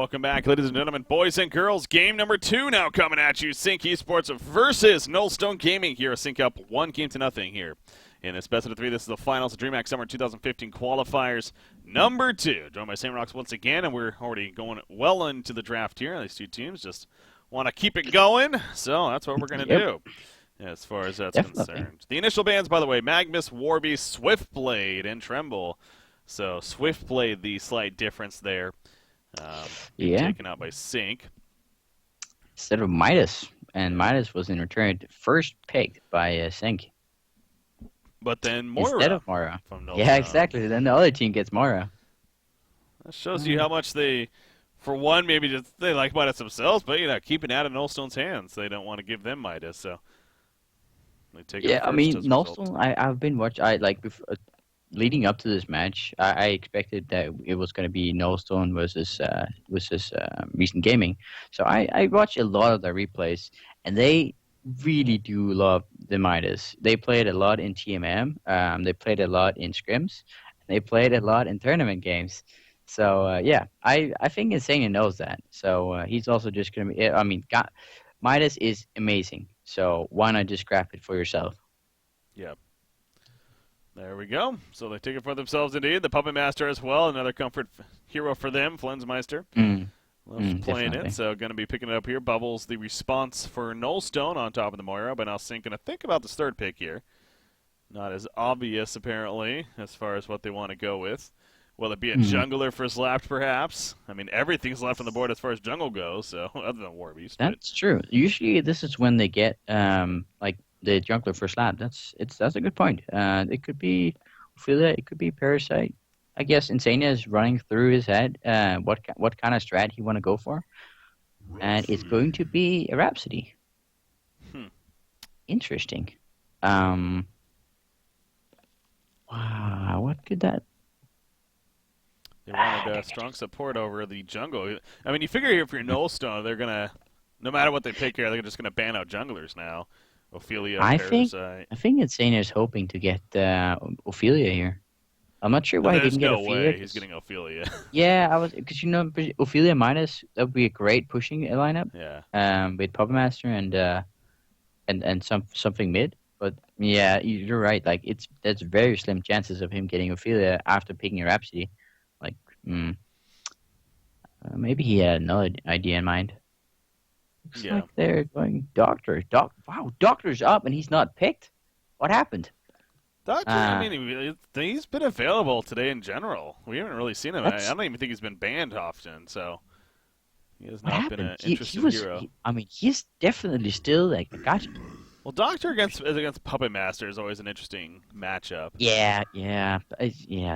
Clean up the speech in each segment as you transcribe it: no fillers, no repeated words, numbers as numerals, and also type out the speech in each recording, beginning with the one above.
welcome back, ladies and gentlemen, boys and girls. Game number 2 now coming at you. Sync Esports versus Nullstone Gaming here. Sync up 1-0 here in this best of 3. This is the finals of DreamHack Summer 2015 qualifiers number 2. Joined by St. Rocks once again, and we're already going well into the draft here. These two teams just want to keep it going, so that's what we're going to do as far as that's concerned. The initial bans, by the way, Magnus, Warby, Swiftblade, and Tremble. So Swiftblade, the slight difference there. Taken out by Sync. Instead of Midas. And Midas was in return first picked by Sync. But then Moira. Instead of Moira. Yeah, exactly. Then the other team gets Moira. That shows you how much they, for one, maybe just they like Midas themselves, but keeping it out of Nullstone's hands. They don't want to give them Midas, so they take it first. I mean, Nullstone, I've been watching, leading up to this match, I expected that it was going to be Nullstone versus Recent Gaming. So I watched a lot of their replays, and they really do love the Midas. They played a lot in TMM, they played a lot in scrims, and they played a lot in tournament games. So, I think Insania knows that. So he's also just going to be, Midas is amazing. So why not just grab it for yourself? Yeah. There we go. So they take it for themselves indeed. The Puppet Master as well, another comfort hero for them, Flensmeister. Loves playing it, so going to be picking it up here. Bubbles the response for Nullstone on top of the Moira, but now Sync going to think about this third pick here. Not as obvious, apparently, as far as what they want to go with. Will it be a jungler for Slapped, perhaps? I mean, everything's left on the board as far as jungle goes, so other than Warbeast. That's true. Usually this is when they get, the jungler for slap. That's a good point. It could be Ophelia, it could be Parasite. I guess Insania is running through his head what kind of strat he want to go for, and it's going to be a Rhapsody. Interesting. Wow, what could that? They wanted strong support over the jungle. I mean, you figure if you're Nullstone, they're gonna, no matter what they pick here, they're just gonna ban out junglers now. Ophelia, Parasite. I think Insania is hoping to get Ophelia here. I'm not sure why he didn't get Ophelia. There's no way he's getting Ophelia. Yeah, because Ophelia minus, that would be a great pushing lineup. Yeah. With Puppet Master and something mid. But yeah, you're right. Like that's very slim chances of him getting Ophelia after picking a Rhapsody. Like, maybe he had another idea in mind. Looks like they're going Doctor. Wow, Doctor's up and he's not picked. What happened? Doctor, I mean, he's been available today in general. We haven't really seen him. I don't even think he's been banned often, so he has not been an interesting hero. He's definitely still like a gotcha. Well, Doctor against Puppet Master is always an interesting matchup. Yeah.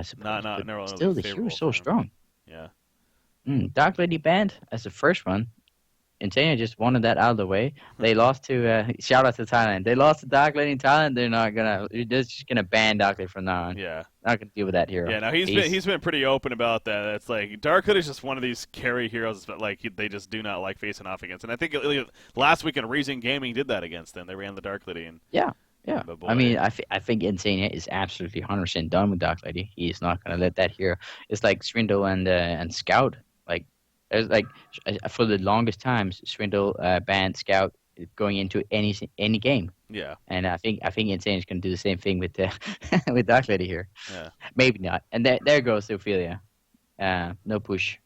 Still, the hero's so strong. Yeah. Dark Lady banned as the first one. Insania just wanted that out of the way. They lost to shout out to Thailand. They lost to Dark Lady in Thailand. They're just gonna ban Dark Lady from now on. Yeah, not gonna deal with that hero. Yeah, no, he's been pretty open about that. It's like Dark Lady is just one of these carry heroes that they just do not like facing off against. And I think last week in Reason Gaming did that against them. They ran the Dark Lady and yeah. I mean, I think Insania is absolutely 100% done with Dark Lady. He's not gonna let that hero. It's like Swindle and Scout. For the longest times, Swindle banned Scout going into any game. Yeah. And I think Insane is going to do the same thing with with Dark Lady here. Yeah. Maybe not. And there goes Ophelia. No push.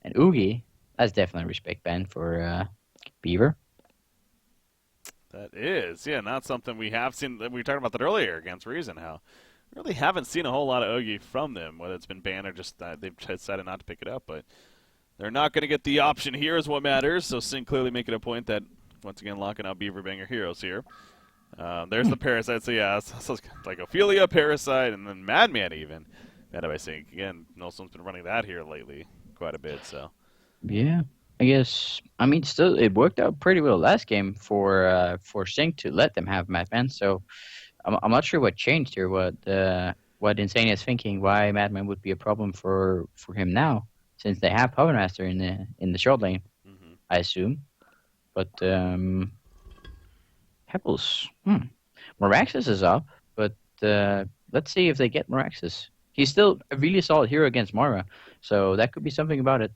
And Oogie, that's definitely a respect ban for Beaver. That is, not something we have seen. We talked about that earlier against Reason. How we really haven't seen a whole lot of Oogie from them, whether it's been banned or just they've decided not to pick it up, but. They're not going to get the option here is what matters, so Sync clearly making a point that, once again, locking out Beaver Banger heroes here. There's the Parasite, so it's like Ophelia, Parasite, and then Madman even. That I Sync. Again, Nullstone's been running that here lately quite a bit, so. Yeah, I guess, still, it worked out pretty well last game for Sync to let them have Madman, so I'm not sure what changed here, what Insania is thinking, why Madman would be a problem for him now. Since they have Puppet Master in the short lane, I assume. But Pebbles, Meraxis is up, but let's see if they get Meraxis. He's still a really solid hero against Moira, so that could be something about it.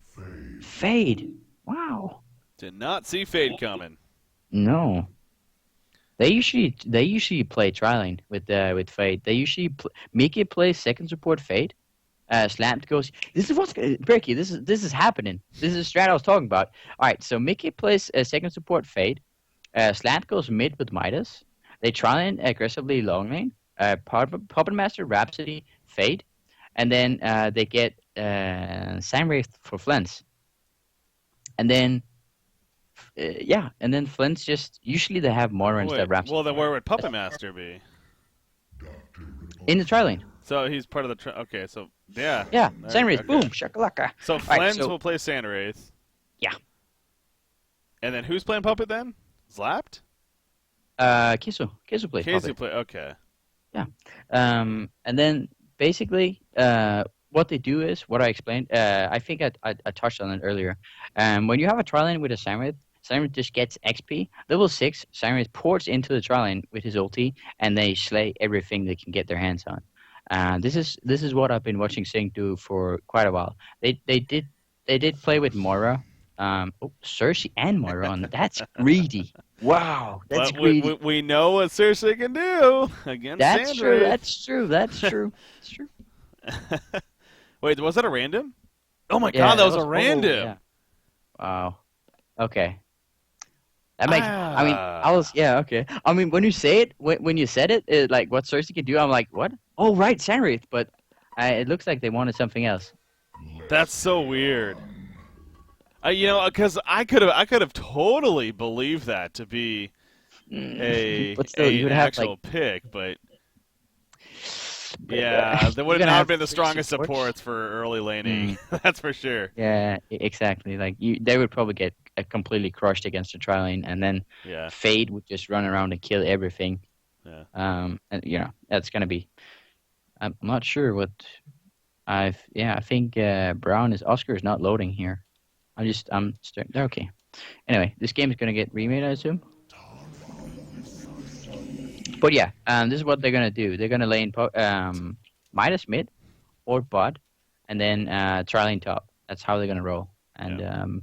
Fade. Wow. Did not see Fade coming. No. They usually play trialing with Fade. They usually Mickey plays second support Fade. Slammed goes. This is what's Berkey. This is happening. This is the strat I was talking about. All right. So Mickey plays second support Fade. Slant goes mid with Midas. They try and aggressively long lane. Puppet Master, Rhapsody, Fade, and then they get Samwraith for Flens. And then, and then Flens just usually they have Moira instead of Rhapsody. Well, then where would Puppet Master be? In the tri lane. So he's part of the. Okay, so yeah. Yeah, Right, Sandwraith, okay. boom, shakalaka. So Flens will play Sandwraith. Yeah. And then who's playing Puppet then? Zlapt? Kisu plays Puppet. Okay. Yeah. And then basically, what they do is what I explained. I think I touched on it earlier. When you have a tri lane with a Samwraith, Samwraith just gets XP. Level 6, Samwraith ports into the tri lane with his ulti, and they slay everything they can get their hands on. This is what I've been watching Sing do for quite a while. They did play with Moira. Cersei and Moira on that. That's greedy. Wow, that's greedy. We know what Cersei can do against That's true. Sandwraith. That's true. That's true. Wait, was that a random? Oh my god, that was a random. Yeah. Wow. Okay. That makes. I mean, okay. I mean, when you say it, when you said it, like what Cersei can do, I'm like, what? Oh, right, Sandwraith. But it looks like they wanted something else. That's so weird. Because I could have totally believed that to be but still, you would an have actual pick, but yeah, they would have not been the strongest supports for early laning. That's for sure. Yeah, exactly. Like they would probably get completely crushed against the tri lane, and then Fade would just run around and kill everything. Yeah. And that's gonna be. I'm not sure what. I think Oscar is not loading here. They're okay. Anyway, this game is gonna get remade, I assume. But yeah, this is what they're gonna do. They're gonna lane Midas mid or bot, and then tri lane top. That's how they're gonna roll. And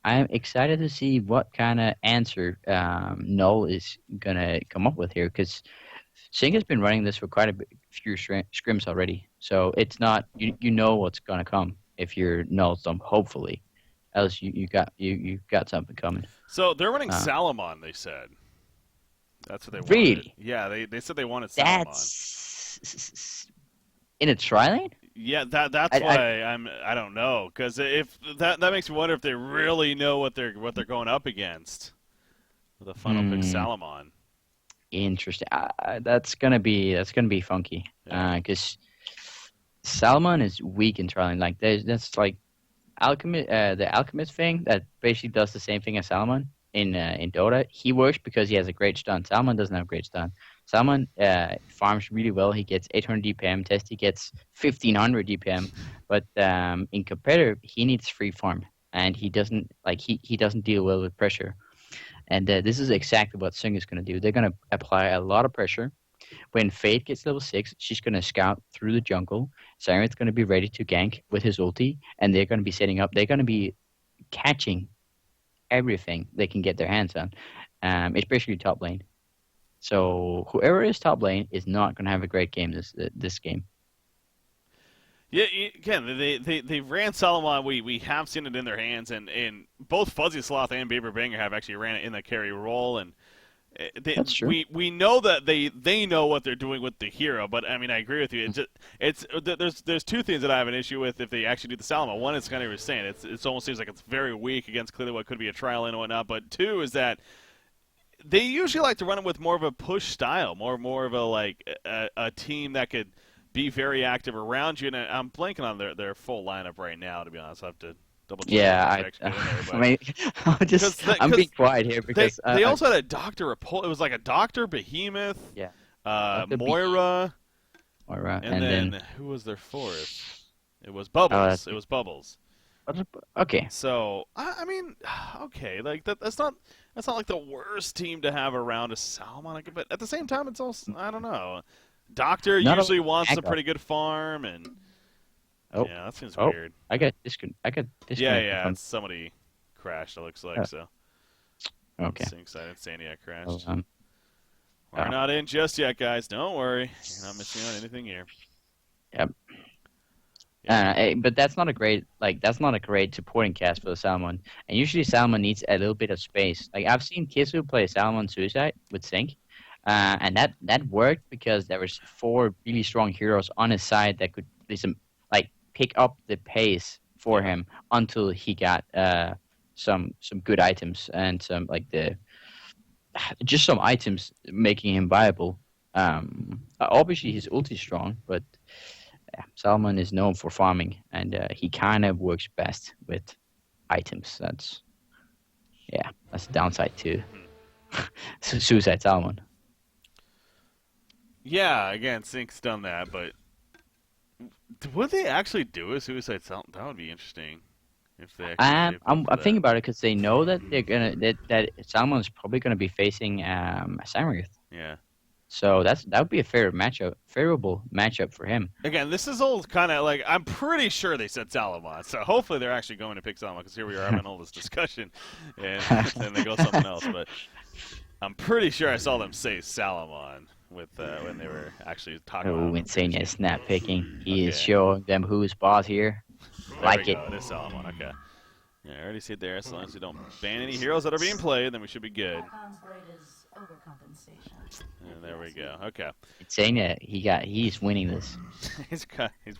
I'm excited to see what kind of answer Null is gonna come up with here, because Sing has been running this for quite a few scrims already. So it's not you know what's gonna come if you're Null Stomp, hopefully. Else you got something coming. So they're running Salamon, they said. That's what they wanted. Really? Yeah, they said they wanted Salamon. That's in a tri lane? Yeah, that's why I don't know, because if that makes me wonder if they really know what they're going up against with a final pick Salamon. Interesting. That's gonna be funky. Because Salamon is weak in tri lane. Like that's like the alchemist thing that basically does the same thing as Salamon in Dota. He works because he has a great stun. Salamon doesn't have great stun. Salamon farms really well. He gets 800 DPM. Testy gets 1500 DPM. But in competitive, he needs free farm, and he doesn't he doesn't deal well with pressure. And this is exactly what Sing is going to do. They're going to apply a lot of pressure. When Fade gets level 6, she's going to scout through the jungle. Siren's going to be ready to gank with his ulti, and they're going to be setting up. They're going to be catching everything they can get their hands on, especially top lane. So whoever is top lane is not going to have a great game this game. Yeah, again, they ran Salamon. We have seen it in their hands, and both Fuzzy Sloth and Beaver Banger have actually ran it in the carry role, and that's true. We know that they know what they're doing with the hero, but I mean I agree with you. There's two things that I have an issue with if they actually do the Salamon. One is kind of what you're saying. It almost seems like it's very weak against clearly what could be a trial and whatnot. But two is that they usually like to run it with more of a push style, more of a team that could be very active around you. And I'm blanking on their full lineup right now, to be honest. I have to double check. Yeah, I'm being quiet here because they also had a Doctor. It was like a Doctor, Behemoth. Yeah. Moira. And then who was their fourth? It was Bubbles. It was Bubbles. Okay. So I mean, okay, like that's not like the worst team to have around a Salmon, but at the same time, it's also I don't know. Doctor usually wants a pretty good farm, and Oh, Yeah, that seems oh, weird. I got disconnected Yeah, from. it's somebody crashed, it looks like, so. Okay. Sync side Insania Oh, crashed. We're oh, not in just yet, guys. Don't worry. You're not missing on anything here. yep. Yeah. But that's not a great supporting cast for the Salmon. And usually Salmon needs a little bit of space. Like I've seen Kisu play Salmon Suicide with Sync, and that worked because there was 4 really strong heroes on his side that could like pick up the pace for him until he got some good items and some just some items making him viable. Obviously his ult is strong, but yeah, Salmon is known for farming, and he kind of works best with items. That's the downside to Suicide Salmon. Yeah, again, Sync's done that, but would they actually do a Suicide Salmon? That would be interesting. If they I'm thinking about it because they know that they're gonna that Salmon is probably gonna be facing Samarath. Yeah. So that would be a favorable matchup for him. Again, this is all kind of like, I'm pretty sure they said Salamon, so hopefully they're actually going to pick Salamon, because here we are having all this discussion, and then they go something else, but I'm pretty sure I saw them say Salamon with when they were actually talking about Oh, it. Insania snap picking. He is Okay. showing them who's boss here. There Like we it. go. It is Salamon, okay. Yeah, I already see it there. As long as we don't ban any heroes that are being played, then we should be good. And there we go. Okay. Insania, he's winning this. he's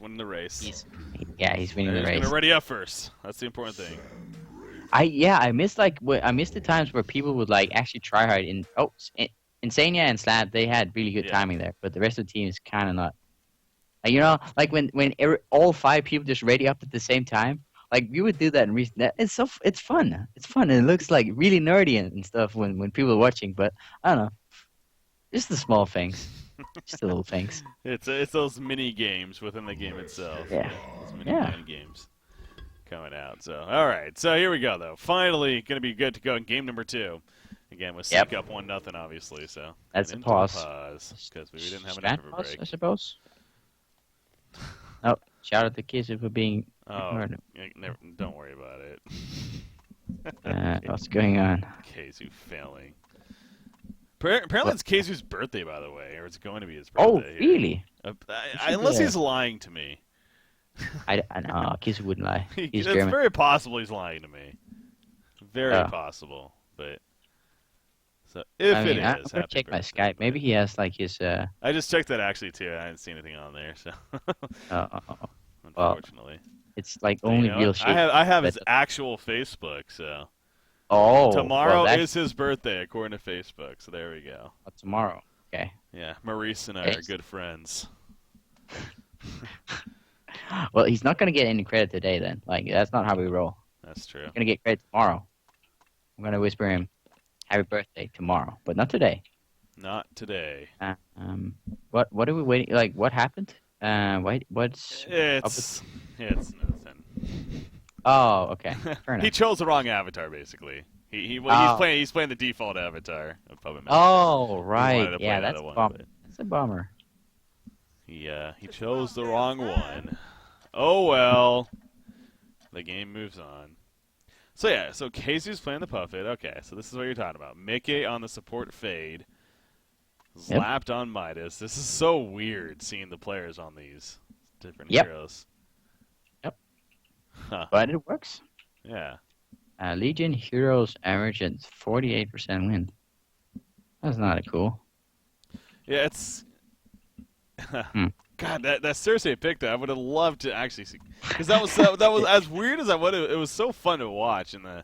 winning the race. He's winning the He's race. gonna ready up first. That's the important thing. I miss the times where people would like actually try hard in Insania and Slab, they had really good timing there, but the rest of the team is kind of not. Like, you know, like when all 5 people just ready up at the same time. Like we would do that in recent. It's fun. It's fun, and it looks like really nerdy and stuff when people are watching. But I don't know, just the small things, just the little things. It's those mini games within the game itself. Yeah. Those mini games coming out. So all right. So here we go though. Finally, gonna be good to go in game number 2. Again, with Sync up 1-0, obviously. So that's a pause because we didn't have enough enough of a break. I suppose. Oh, shout out to Kizu for being. Oh, don't worry about it. What's going on? Keizu failing. Apparently it's Keizu's birthday, by the way, or it's going to be his birthday. Oh, really? Unless he's lying to me. I know, Kizu wouldn't lie. He's it's German. very possible he's lying to me. Very possible, but so if it is, I'm gonna check my Skype. Maybe he has like his. I just checked that actually too. I didn't see anything on there, so. Unfortunately. It's like only real shit. I have his actual Facebook, so. Oh. Tomorrow is his birthday, according to Facebook. So there we go. Tomorrow. Okay. Yeah, Maurice and I are good friends. Well, he's not gonna get any credit today. Then, like, that's not how we roll. That's true. He's gonna get credit tomorrow. I'm gonna whisper him, "Happy birthday tomorrow," but not today. Not today. What are we waiting? Like, what happened? What's it's nothing. Oh, okay. Fair enough. He chose the wrong avatar, basically. He's playing the default avatar of Puppet Master. Oh, right. Yeah, that's a bummer. That's a bummer. He chose the wrong one. Oh well. The game moves on. So yeah, so Keizu's playing the Puppet. Okay, so this is what you're talking about. Mickey on the support Fade. Slapped on Midas. This is so weird seeing the players on these different heroes. Yep. Huh. But it works. Yeah. Legion heroes average at 48% win. That's not cool. Yeah, it's. God, that Cersei pick that I would have loved to actually see, because that was as weird as I would. It was so fun to watch in the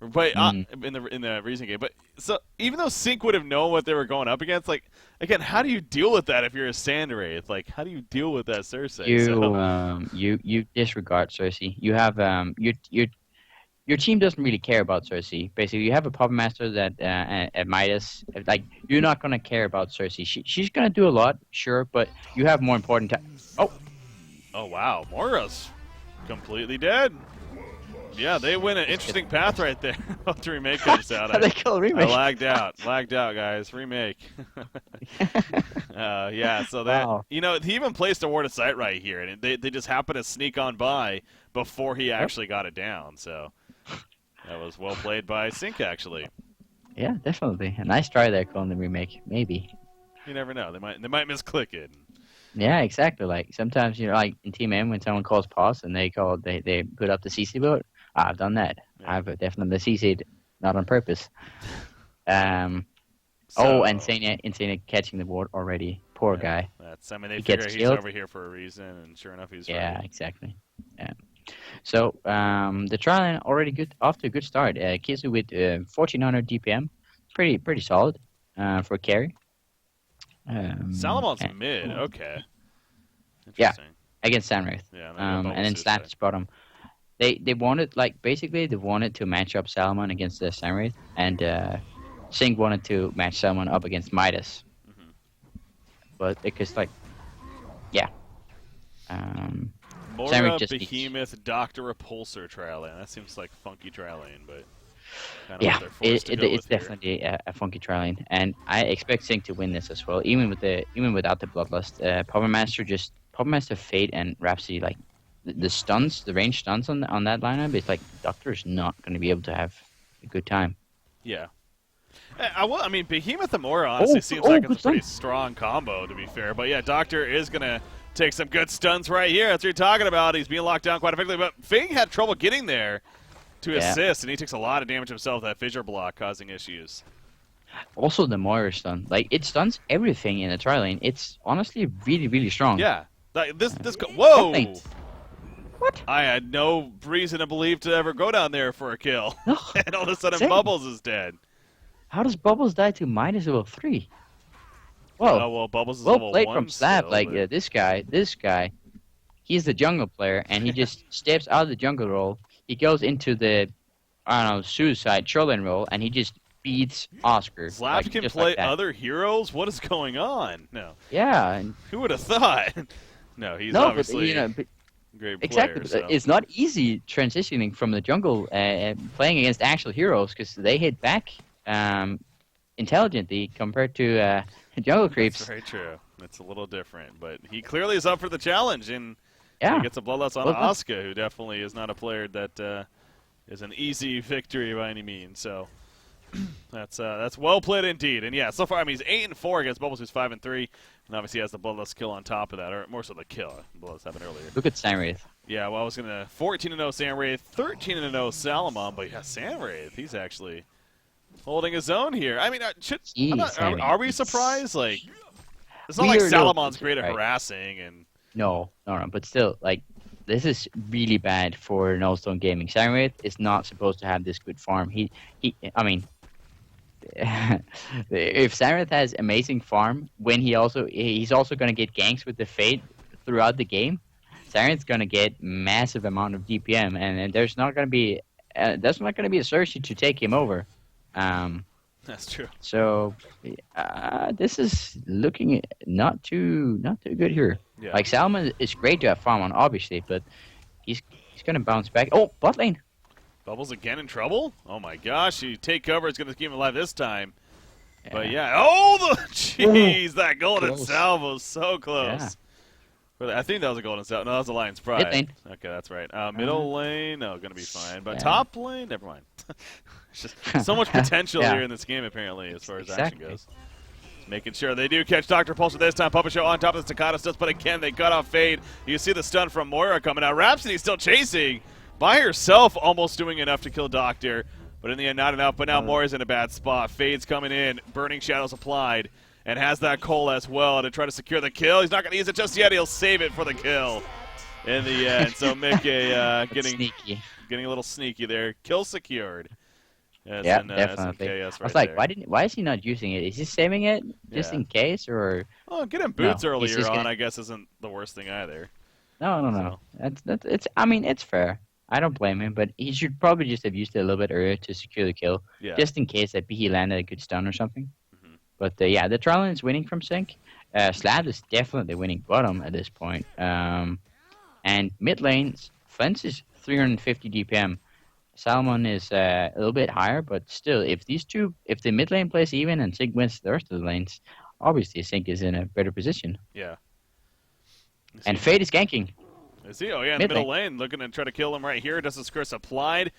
recent game. But so even though Sync would have known what they were going up against, like again, how do you deal with that if you're a Sandwraith? Like, how do you deal with that Cersei? You disregard Cersei. You have your team doesn't really care about Cersei. Basically, you have a Puppet Master that at Midas. Like, you're not gonna care about Cersei. She's gonna do a lot, sure, but you have more important. Oh wow, Moira's completely dead. Yeah, they went an interesting path right there. To remake comes out. They call remake. I lagged out, guys. Remake. Yeah, so that Wow. he even placed a ward of sight right here, and they just happened to sneak on by before he actually got it down. So that was well played by Sync, actually. Yeah, definitely. A nice try there, calling the remake. Maybe. You never know; they might misclick it. Yeah, exactly. Like sometimes like in Team M when someone calls pause and they put up the CC vote. I've done that. Yeah. I've definitely CC'd, not on purpose. Um. So, And Insane catching the ward already. Poor guy. They He figure gets he's killed. over here for a reason, and sure enough, he's Yeah, right. exactly. Yeah. So the trial line already good off to a good start. Kizu with 1400 DPM, pretty solid for carry. Salamon's And- mid. Okay. Yeah. Interesting. Against Samwraith. Yeah. And then Slap is bottom. They wanted basically they wanted to match up Salmon against the Samwraith, and Singh wanted to match Salmon up against Midas. Mhm. But because yeah. Mora, Samwraith just Behemoth, Doctor Repulsor trial lane. That seems like funky trial lane, but kind of Yeah, what they're forced to go it's with here. definitely a funky trial lane, and I expect Sing to win this as well, even without the Bloodlust. Puppet Master, Fate, and Rhapsody, like the stuns, the range stuns on that lineup. It's like Doctor is not going to be able to have a good time. Yeah. I mean, Behemoth and Mora honestly seems like it's a pretty strong combo, to be fair. But yeah, Doctor is going to take some good stuns right here. That's what you're talking about. He's being locked down quite effectively. But Fing had trouble getting there to assist, and he takes a lot of damage himself, that fissure block causing issues. Also, the Moira stun, like it stuns everything in the trial lane. It's honestly really, really strong. Yeah. Whoa! What? I had no reason to believe to ever go down there for a kill. No. And all of a sudden, Same. Bubbles is dead. How does Bubbles die to minus level 3? Whoa. Oh, well, Bubbles is Well level played 1 from Slap. still, Like but- this guy, he's the jungle player, and he just steps out of the jungle role. He goes into the, suicide shoreline role, and he just beats Oscar. Slap like, can just play like that. other heroes? What is going on? No. Yeah, and Who would have thought? No, he's no, but obviously but a great exactly. player. But it's not easy transitioning from the jungle playing against actual heroes because they hit back intelligently compared to jungle creeps. That's very true. It's a little different, but he clearly is up for the challenge, and Yeah. he gets a bloodlust on Well, Asuka, who definitely is not a player that is an easy victory by any means. So that's well played indeed. And yeah, so far he's 8-4 against Bubbles, who's 5-3, and obviously he has the bloodlust kill on top of that, or more so the kill. Bloodlust happened earlier. Look at Samwraith. Yeah, well, I was gonna 14-0 Sandwraith, 13-0 Salamon, but yeah, Sandwraith, he's actually holding his own here. I mean, are we surprised? Like, it's not like Salamon's great at harassing and. No, but still, like, this is really bad for Nullstone Gaming. Samwraith is not supposed to have this good farm. I mean, if Samwraith has amazing farm, when he's also gonna get ganks with the Fate throughout the game, Samwraith's gonna get massive amount of DPM, and there's not gonna be a Cersei to take him over. That's true. So this is looking not too good here. Yeah. Like Salmon is great to have farm on, obviously, but he's gonna bounce back. Oh, bot lane. Bubbles again in trouble? Oh my gosh, you take cover, it's going to keep him alive this time. But yeah, oh, jeez, that golden Close. salvo, so close. Yeah. Really, I think that was a golden salvo. No, that was a Lion's Pride. Mid lane. Okay, that's right. Middle lane, no, going to be fine. But Yeah. top lane, never mind. It's just so much potential Yeah. here in this game, apparently, as far as action Exactly. goes. Just making sure they do catch Dr. Pulsar this time. Puppet Show on top of the Staccato studs, but again, they cut off Fade. You see the stun from Moira coming out. Rhapsody still chasing. By herself, almost doing enough to kill Doctor, but in the end, not enough. But now Moira's in a bad spot. Fade's coming in, Burning Shadows applied, and has that Cole as well to try to secure the kill. He's not going to use it just yet. He'll save it for the kill in the end. So Mickey Sneaky. getting a little sneaky there. Kill secured. As Yeah, in, as in definitely. KS I was right like, there. why is he not using it? Is he saving it just Yeah. in case, or Oh, getting boots No, he's earlier just on, gonna- I guess, isn't the worst thing either. no? It's. I mean, it's fair. I don't blame him, but he should probably just have used it a little bit earlier to secure the kill, Yeah. just in case that he landed a good stun or something. Mhm. But yeah, the trial is winning from Sync. Slab is definitely winning bottom at this point. And mid lane, Fence is 350 DPM. Salmon is a little bit higher, but still, if the mid lane plays even and Sync wins the rest of the lanes, obviously Sync is in a better position. Yeah. And Fade is ganking. Is he? Oh, yeah, in the middle lane, looking to try to kill him right here. Dustin's Curse applied.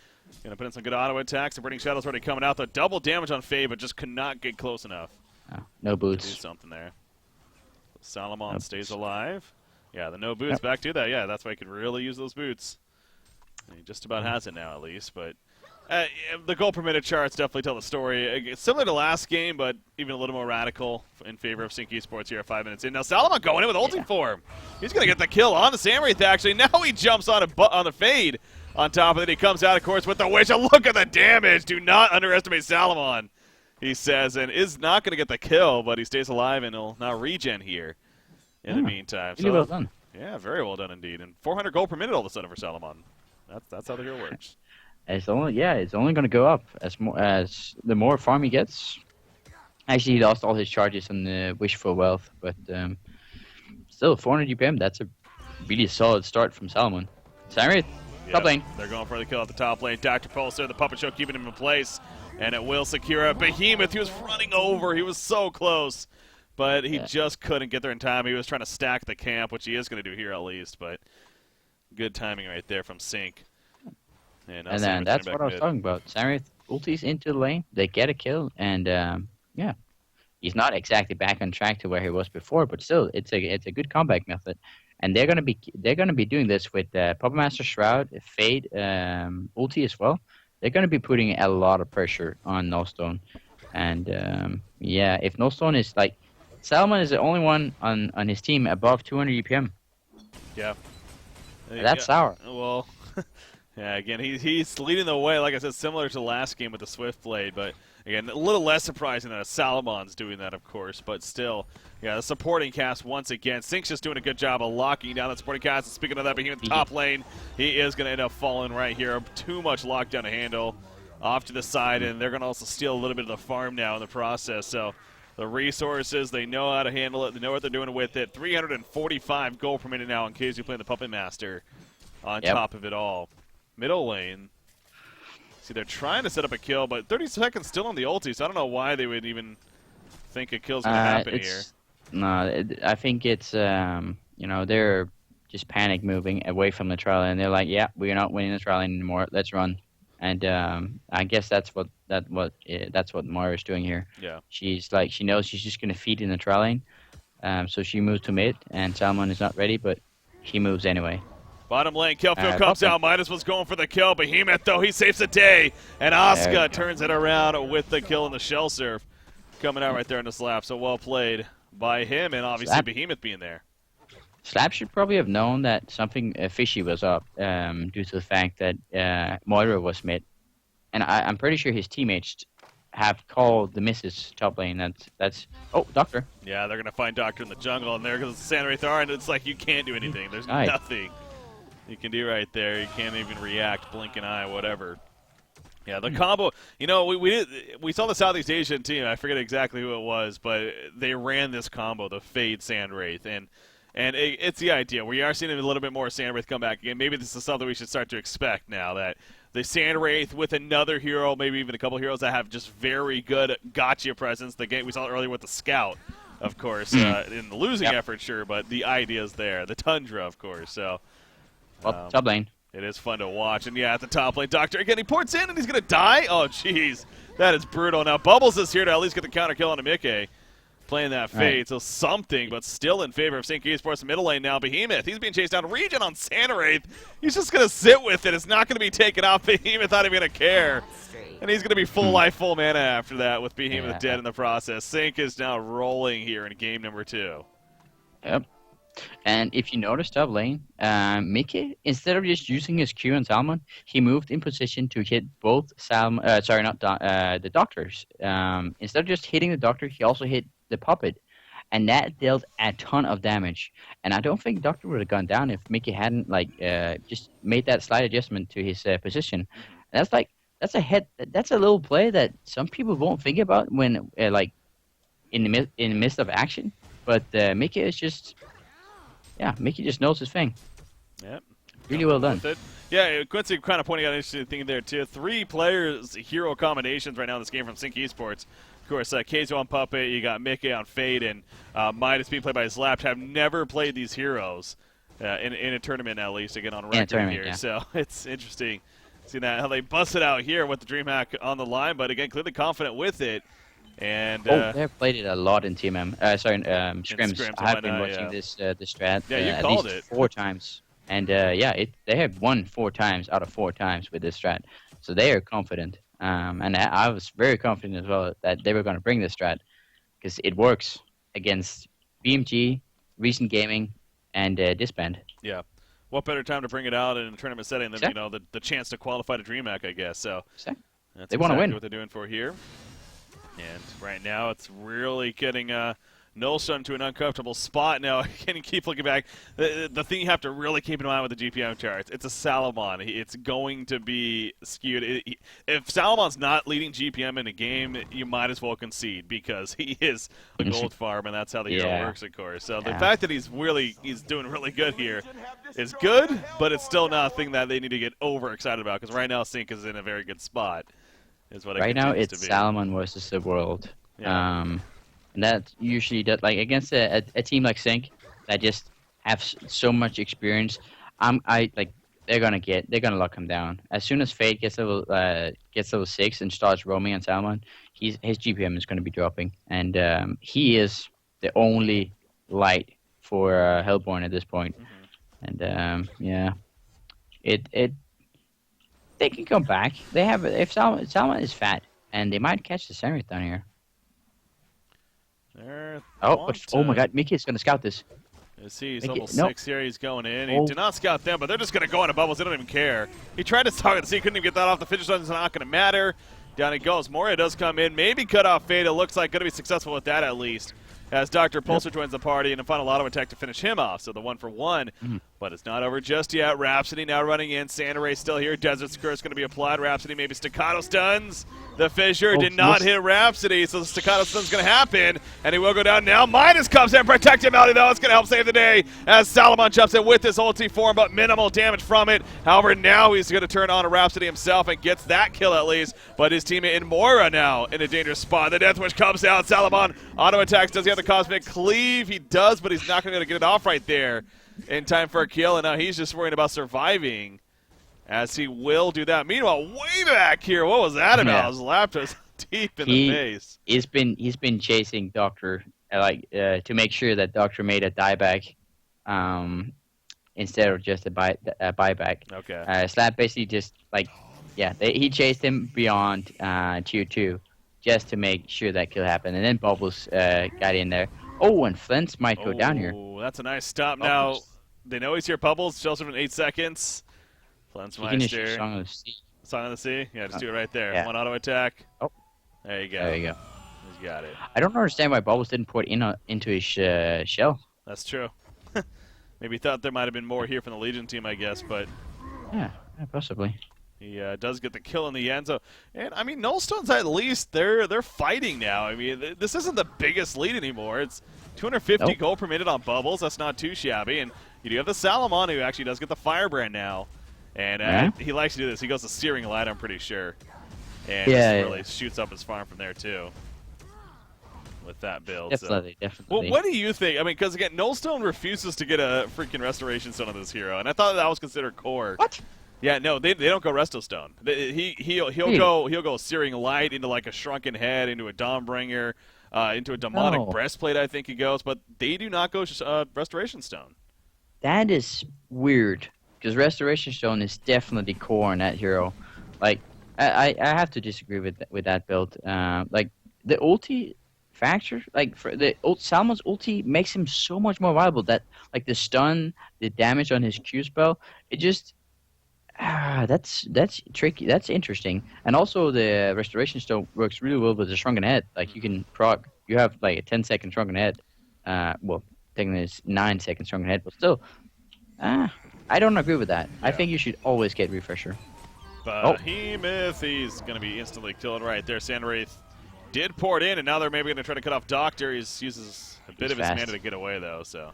Going to put in some good auto attacks. The Burning Shadow's already coming out. The double damage on Fade, but just could not get close enough. Oh, no boots. Do something there. Salomon stays alive. Yeah, the no boots. Back to that. Yeah, that's why he could really use those boots. He just about has it now, at least. But the goal per minute charts definitely tell the story. It's similar to last game, but even a little more radical in favor of Sync Esports here at 5 minutes in. Now Salomon going in with ulting form. He's going to get the kill on the Samwraith, actually. Now he jumps on the Fade. On top of it, he comes out, of course, with the Wish. And look at the damage. Do not underestimate Salomon, he says, and is not going to get the kill, but he stays alive and he'll now regen here in the meantime. Really well done. Yeah, very well done indeed. And 400 gold per minute all of a sudden for Salomon. That's how the hero works. It's only going to go up as the more farm he gets. Actually, he lost all his charges on the Wish for Wealth, but still 400 UPM. That's a really solid start from Salomon. Samwraith, top lane. They're going for the kill at the top lane. Dr. Pulsar, the puppet show, keeping him in place, and it will secure a Behemoth. He was running over. He was so close, but he just couldn't get there in time. He was trying to stack the camp, which he is going to do here at least, but good timing right there from Sync. And then that's what I was talking about. Samwraith ultis into the lane, they get a kill, and yeah, he's not exactly back on track to where he was before, but still, it's a good comeback method. And they're gonna be doing this with Puppet Master Shroud, Fade, ulti as well. They're gonna be putting a lot of pressure on Nullstone, and yeah, if Nullstone is like, Salomon is the only one on his team above 200 UPM. Yeah, that's sour. Well. Yeah, again, he's leading the way, like I said, similar to the last game with the Swift Blade, but again, a little less surprising that Salomon's doing that, of course, but still, yeah, the supporting cast once again. Sync's just doing a good job of locking down that supporting cast, and speaking of that, Behemoth top lane, he is going to end up falling right here. Too much lockdown to handle off to the side, and they're going to also steal a little bit of the farm now in the process, so the resources, they know how to handle it, they know what they're doing with it. 345 gold per minute now in case you play the Puppet Master on top of it all. Middle lane. See, they're trying to set up a kill, but 30 seconds still on the ulti, so I don't know why they would even think a kill's going to happen here. No, I think it's, they're just panic moving away from the trial lane. They're like, yeah, we're not winning the trial lane anymore. Let's run. And I guess that's what Mara's doing here. Yeah. She's like, she knows she's just going to feed in the trial lane. So she moves to mid, and Salomon is not ready, but he moves anyway. Bottom lane, Killfield comes out. Midas was going for the kill. Behemoth, though, he saves the day. And Asuka turns it around with the kill in the Shell Surf. Coming out right there in the slap. So well played by him, and obviously Behemoth being there. Slap should probably have known that something fishy was up due to the fact that Moira was mid. And I'm pretty sure his teammates have called the misses top lane. That's oh, Doctor. Yeah, they're going to find Doctor in the jungle, and there goes the Sandwraith are, and it's like you can't do anything. There's nothing you can do right there. You can't even react, blink an eye, whatever. Yeah, the combo, we saw the Southeast Asian team, I forget exactly who it was, but they ran this combo, the Fade Sandwraith, and it's the idea. We are seeing a little bit more Sandwraith come back again. Maybe this is something we should start to expect now, that the Sandwraith with another hero, maybe even a couple heroes that have just very good gotcha presence. The game we saw earlier with the Scout, of course, in the losing effort, sure, but the idea is there. The Tundra, of course, so... top lane. It is fun to watch. And yeah, at the top lane, Doctor, again, he ports in and he's going to die? Oh, jeez. That is brutal. Now, Bubbles is here to at least get the counter kill on Amike. Playing that Fade, so something, but still in favor of St. Esports middle lane now. Behemoth, he's being chased down. Regen on Sandwraith. He's just going to sit with it. It's not going to be taken off. Behemoth not even going to care. And he's going to be full life, full mana after that with Behemoth dead in the process. Sync is now rolling here in game number 2. Yep. And if you notice top lane, Mickey, instead of just using his Q on Salmon, he moved in position to hit both the doctors. Instead of just hitting the doctor, he also hit the puppet. And that dealt a ton of damage. And I don't think Doctor would have gone down if Mickey hadn't just made that slight adjustment to his position. And that's a little play that some people won't think about when in the midst of action. But Mickey is just... Yeah, Mickey just knows his thing. Yep. Really well done. Yeah, Quincy kind of pointing out an interesting thing there, too. 3 players, hero combinations right now in this game from Sync Esports. Of course, Keizo on Puppet, you got Mickey on Fade, and Midas being played by his lap have never played these heroes in a tournament, at least, again, on record here. Yeah. So it's interesting seeing that, how they busted out here with the DreamHack on the line, but again, clearly confident with it. And they've played it a lot in TMM. Scrims. I have been watching this strat you at least it. 4 times. And they have won 4 times out of 4 times with this strat. So they are confident. And I was very confident as well that they were going to bring this strat because it works against BMG, Recent Gaming, and Disband. Yeah. What better time to bring it out in a tournament setting than the chance to qualify to DreamHack, I guess. So that's they want to win. What they're doing for here. And right now it's really getting Nullstone to an uncomfortable spot now. Can you keep looking back? The thing you have to really keep in mind with the GPM charts, it's a Salamon. It's going to be skewed. If Salamon's not leading GPM in a game, you might as well concede because he is the gold farm, and that's how the hero works, of course. So the fact that he's doing really good here is good, but it's still not a thing that they need to get overexcited about because right now Sync is in a very good spot. Is what right now it's Salomon versus the world. Yeah. And that usually does, like against a team like Sync that just have so much experience. They're gonna lock him down as soon as Fade gets level 6 and starts roaming on Salmon. His GPM is gonna be dropping, and he is the only light for Hellborn at this point. And they can come back. They have if Salmon is fat, and they might catch the Zenith down here. Oh my God! Mickey is gonna scout this. You see, he's level 6 here. He's going in. He did not scout them, but they're just gonna go into bubbles. They don't even care. He tried to target the sea, couldn't even get that off. The finish line is not gonna matter. Down he goes. Moria does come in, maybe cut off Fade. It looks like gonna be successful with that at least. As Dr. Pulsar joins the party and a final auto attack to finish him off. So the 1-for-1. But it's not over just yet. Rhapsody now running in. Santa Ray still here. Desert Skirt's going to be applied. Rhapsody maybe staccato stuns. The Fissure did not hit Rhapsody, so the staccato stun's going to happen. And he will go down now. Midas comes in. Protect him out, though. It's going to help save the day as Salomon jumps in with his ulti form, but minimal damage from it. However, now he's going to turn on a Rhapsody himself and gets that kill at least. But his teammate in Moira now in a dangerous spot. The Death Wish comes out. Salomon auto attacks. Does he have the Cosmic Cleave? He does, but he's not going to be able to get it off right there in time for a kill. And now he's just worrying about surviving as he will do that. Meanwhile, way back here, what was that about? His lap was deep in the face. He's been chasing Doctor to make sure that Doctor made a dieback instead of just a buyback. Okay. Slap basically just he chased him beyond tier 2 just to make sure that kill happened, and then Bubbles got in there. Oh, and Flint's might go down here. Oh, that's a nice stop. Bubbles. Now they know he's here. Bubbles shells him in 8 seconds. Flint's Meister. Song of the Sea. Song of the Sea? Yeah, just do it right there. Yeah. One auto attack. Oh. There you go. There you go. He's got it. I don't understand why Bubbles didn't put into his shell. That's true. Maybe thought there might have been more here from the Legion team, I guess, but... Yeah, possibly. He does get the kill in the end. So, and I mean, Nullstone's at least they're fighting now. I mean, this isn't the biggest lead anymore. It's 250 gold per minute on Bubbles. That's not too shabby. And you do have the Salomon, who actually does get the Firebrand now. And he likes to do this. He goes to Searing Light, I'm pretty sure. And really shoots up his farm from there, too. With that build. Definitely. Well, what do you think? I mean, because, again, Nullstone refuses to get a freaking Restoration Stone on this hero. And I thought that was considered core. What? Yeah, no, they don't go Resto Stone. He'll go Searing Light into like a Shrunken Head, into a Dawnbringer, into a Demonic Breastplate. I think he goes, but they do not go Restoration Stone. That is weird because Restoration Stone is definitely core on that hero. Like I have to disagree with that build. Like the ulti factor, like for the Salmon's ulti makes him so much more viable. That like the stun, the damage on his Q spell, it just. That's tricky. That's interesting. And also the Restoration Stone works really well with the Shrunken Head. Like you can proc. You have like a 10-second Shrunken Head. Well, technically it's 9-second Shrunken Head, but still, I don't agree with that. Yeah. I think you should always get Refresher. Behemoth, he's gonna be instantly killed right there. Sandwraith did pour it in, and now they're maybe gonna try to cut off Doctor. He uses a bit of his mana to get away though. So.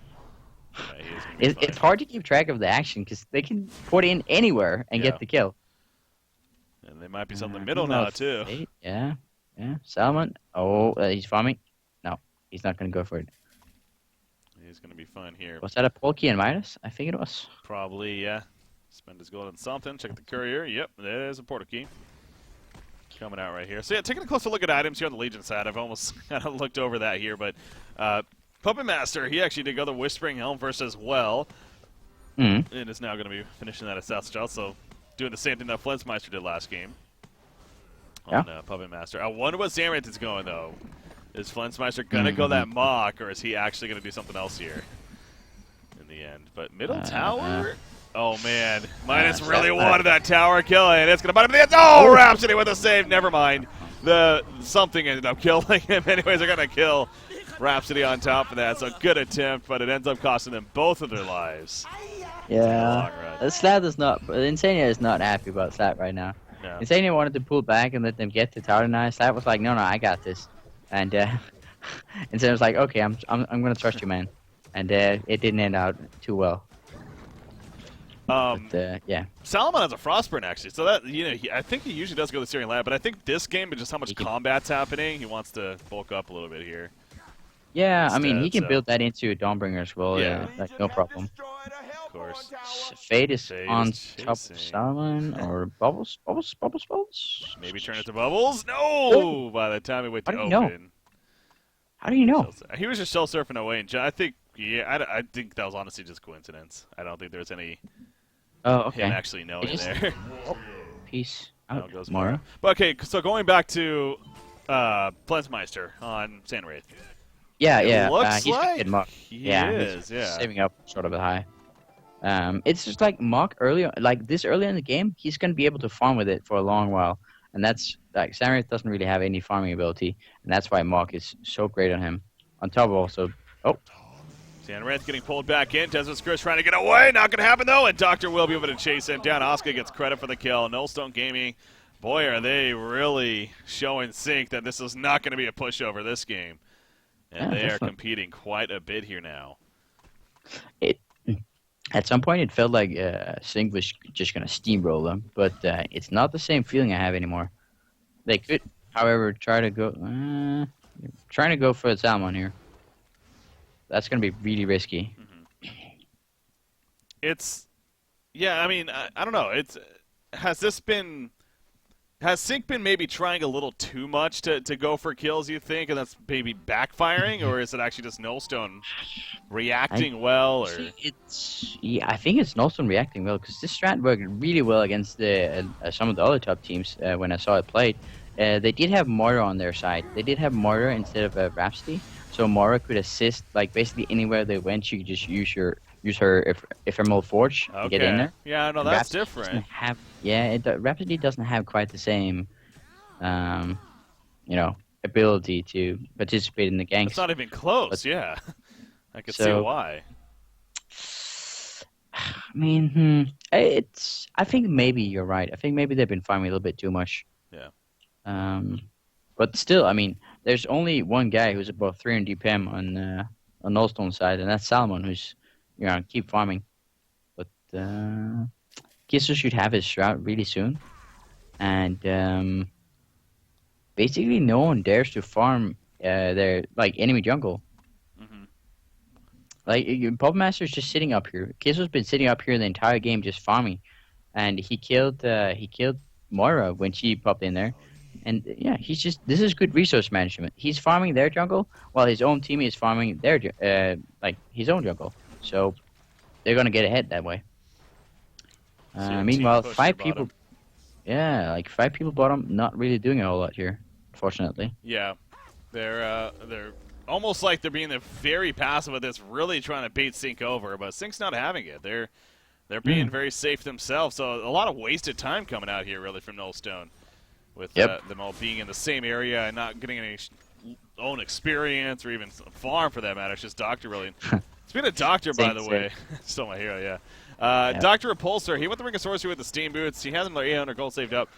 It's hard to keep track of the action because they can put in anywhere and get the kill. And they might be something in the middle now, too. Yeah. Yeah, Salmon. Oh, he's farming. No, he's not going to go for it. He's going to be fine here. Was that a Polky and Midas? I think it was. Probably, yeah. Spend his gold on something. Check the courier. Yep, that is a portal key. Coming out right here. So yeah, taking a closer look at items here on the Legion side. I've almost kind of looked over that here, but Puppet Master, he actually did go the Whispering Helm first as well. And is now going to be finishing that at South Street. Also doing the same thing that Flensmeister did last game on Puppet Master. I wonder what Xamarinth is going, though. Is Flensmeister going to go that mock, or is he actually going to do something else here in the end? But middle tower? Oh, man. Minus really wanted that tower kill, and it's going to bite him in the end. Oh, Rhapsody with a save. Never mind. Something ended up killing him. Anyways, they're going to kill Rhapsody on top of that. So good attempt, but it ends up costing them both of their lives. Yeah. Slat is not. Insania is not happy about Slat right now. No. Insania wanted to pull back and let them get the tower now. Slat was like, no, I got this. And Insania was like, okay, I'm going to trust you, man. And it didn't end out too well. Yeah. Salomon has a Frostburn actually, so that I think he usually does go to the Syrian Lab, but I think this game, but just how much combat's happening, he wants to bulk up a little bit here. Yeah, instead, I mean he can build that into a Dawnbringer as well. Yeah, like no problem. Of course. Fate is on top of Salmon or Bubbles. Maybe turn it to Bubbles. No, by the time he went to open. How do you know? He was just shell surfing away, and I think I think that was honestly just coincidence. I don't think there's any. Oh, okay. Him actually knowing there. Peace out. Goes Mara. But okay, so going back to Flensmeister on Sandwraith. Yeah. Looks he's like good Mock. He is, saving up sort of a high. It's just like Mock early, like this early in the game, he's going to be able to farm with it for a long while. And that's, like, Sandwraith doesn't really have any farming ability. And that's why Mock is so great on him. On top of also, Sandwraith getting pulled back in. Desmond Skirmish trying to get away. Not going to happen, though. And Doctor will be able to chase him down. Oscar gets credit for the kill. Nullstone Gaming, boy, are they really showing Sync that this is not going to be a pushover this game. And they are competing quite a bit here now. At some point, it felt like Sync was just going to steamroll them. But it's not the same feeling I have anymore. They could, however, try to go... trying to go for a Salmon here. That's going to be really risky. It's, I mean, I don't know. Has Sync been maybe trying a little too much to go for kills, you think, and that's maybe backfiring, or is it actually just Nullstone reacting well? Or I think it's Nullstone reacting well, because this strat worked really well against some of the other top teams when I saw it played. They did have Moira on their side. They did have Moira instead of Rhapsody. So Moira could assist, like, basically anywhere they went, she could just use her Ephemeral Forge to get in there. Yeah, no, that's different. Rhapsody doesn't have quite the same, ability to participate in the ganks. It's not even close, I could see why. I mean, I think maybe you're right. I think maybe they've been farming a little bit too much. Yeah. But still, I mean, there's only one guy who's above 300 DPM on Nullstone's side, and that's Salmon, who's, keep farming. But Kisu should have his Shroud really soon. And basically no one dares to farm their, like, enemy jungle. Like, Puppet Master's just sitting up here. Kisu's been sitting up here the entire game just farming. And he killed Moira when she popped in there. And this is good resource management. He's farming their jungle while his own team is farming their his own jungle. So they're gonna get ahead that way. Meanwhile, 5 people, like 5 people bottom, not really doing a whole lot here, unfortunately. Yeah, they're almost like they're being very passive with this, really trying to bait Sync over, but Sync's not having it. They're being very safe themselves. So a lot of wasted time coming out here, really, from Nullstone. With them all being in the same area and not getting any own experience or even farm for that matter. It's just Doctor really. Speaking of Doctor, by the way, still my hero, Doctor Repulsor, he went the Ring of Sorcery with the Steam Boots. He has him like 800 gold saved up.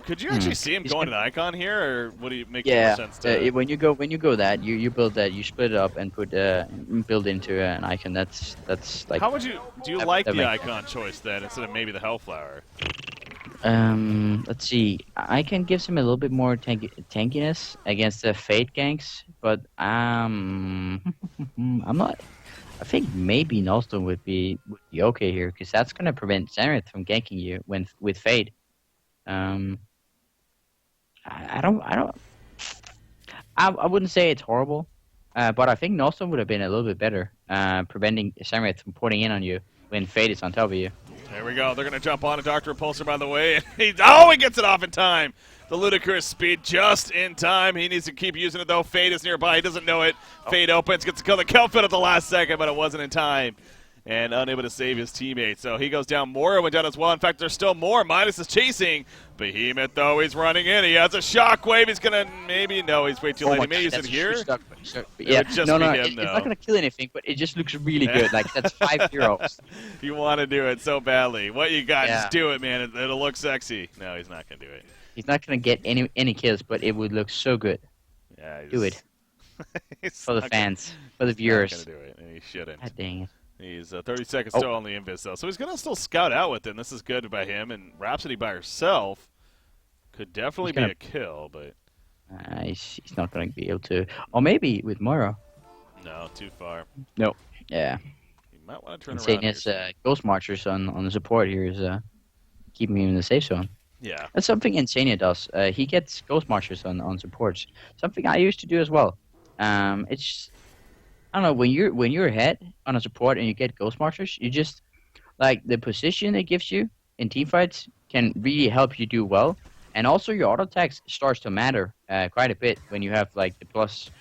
Could you actually see him going to the Icon here, or would he make more sense to? When you go that, you build that, you split it up and put build into an Icon. That's like. How would you do? You like the Icon choice then instead of maybe the Hellflower? Let's see. I can give him a little bit more tankiness against the Fate ganks, but I'm not. I think maybe Nullstone would be okay here because that's gonna prevent Zenith from ganking you when with Fate. Um, I wouldn't say it's horrible, but I think Nullstone would have been a little bit better, preventing Zenith from putting in on you when Fate is on top of you. There we go. They're going to jump on a Dr. Repulsor, by the way. He gets it off in time. The ludicrous speed just in time. He needs to keep using it, though. Fade is nearby. He doesn't know it. Fade opens, gets to kill the Kelphin at the last second, but it wasn't in time. And unable to save his teammate. So he goes down. Moira went down as well. In fact, there's still more. Midas is chasing. Behemoth, though, he's running in. He has a shockwave. He's going to maybe. No, he's way too late. He may use it here. Yeah, it's not it's not going to kill anything, but it just looks really good. Like, that's 5 heroes. You want to do it so badly. What you got, just do it, man. It'll look sexy. No, he's not going to do it. He's not going to get any kills, but it would look so good. Yeah, do it. For the fans, for the viewers. He's not going to do it, and he shouldn't. God dang it. He's 30 seconds still on the invis, though. So he's going to still scout out with him. This is good by him. And Rhapsody by herself could definitely be a kill, but... he's not going to be able to. Or maybe with Moira. No, too far. No. Yeah. You might want to turn around. His Ghost Marchers on the support here is keeping him in the safe zone. Yeah. That's something Insania does. He gets Ghost Marchers on supports. Something I used to do as well. It's... I don't know, when you're ahead on a support and you get Ghost Marchers, you just, like, the position it gives you in teamfights can really help you do well. And also your auto attacks starts to matter quite a bit when you have, like, the plus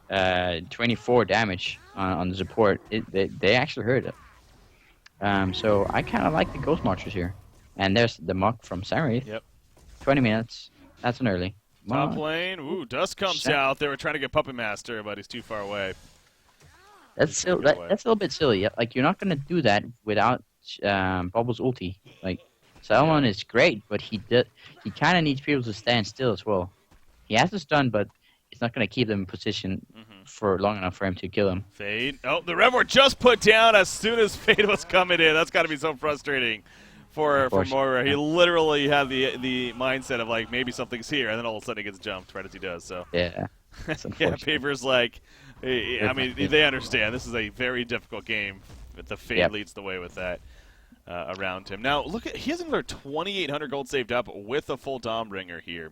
24 damage on the support. They actually hurt it. So I kind of like the Ghost Marchers here. And there's the muck from Sarith. Yep. 20 minutes. That's an early. Top lane. Ooh, Dust comes out. They were trying to get Puppet Master, but he's too far away. That's a little bit silly. Like, you're not gonna do that without Bubble's ulti. Like, Salomon is great, but he kind of needs people to stand still as well. He has the stun, but it's not gonna keep them in position for long enough for him to kill him. Fade. Oh, the Revoir just put down as soon as Fade was coming in. That's got to be so frustrating for Moira. He literally had the mindset of, like, maybe something's here, and then all of a sudden he gets jumped right as he does. So yeah. Yeah, Paper's like, I mean, they understand. This is a very difficult game. But the Fade leads the way with that around him. Now, look at, he has another 2,800 gold saved up with a full Dom Ringer here,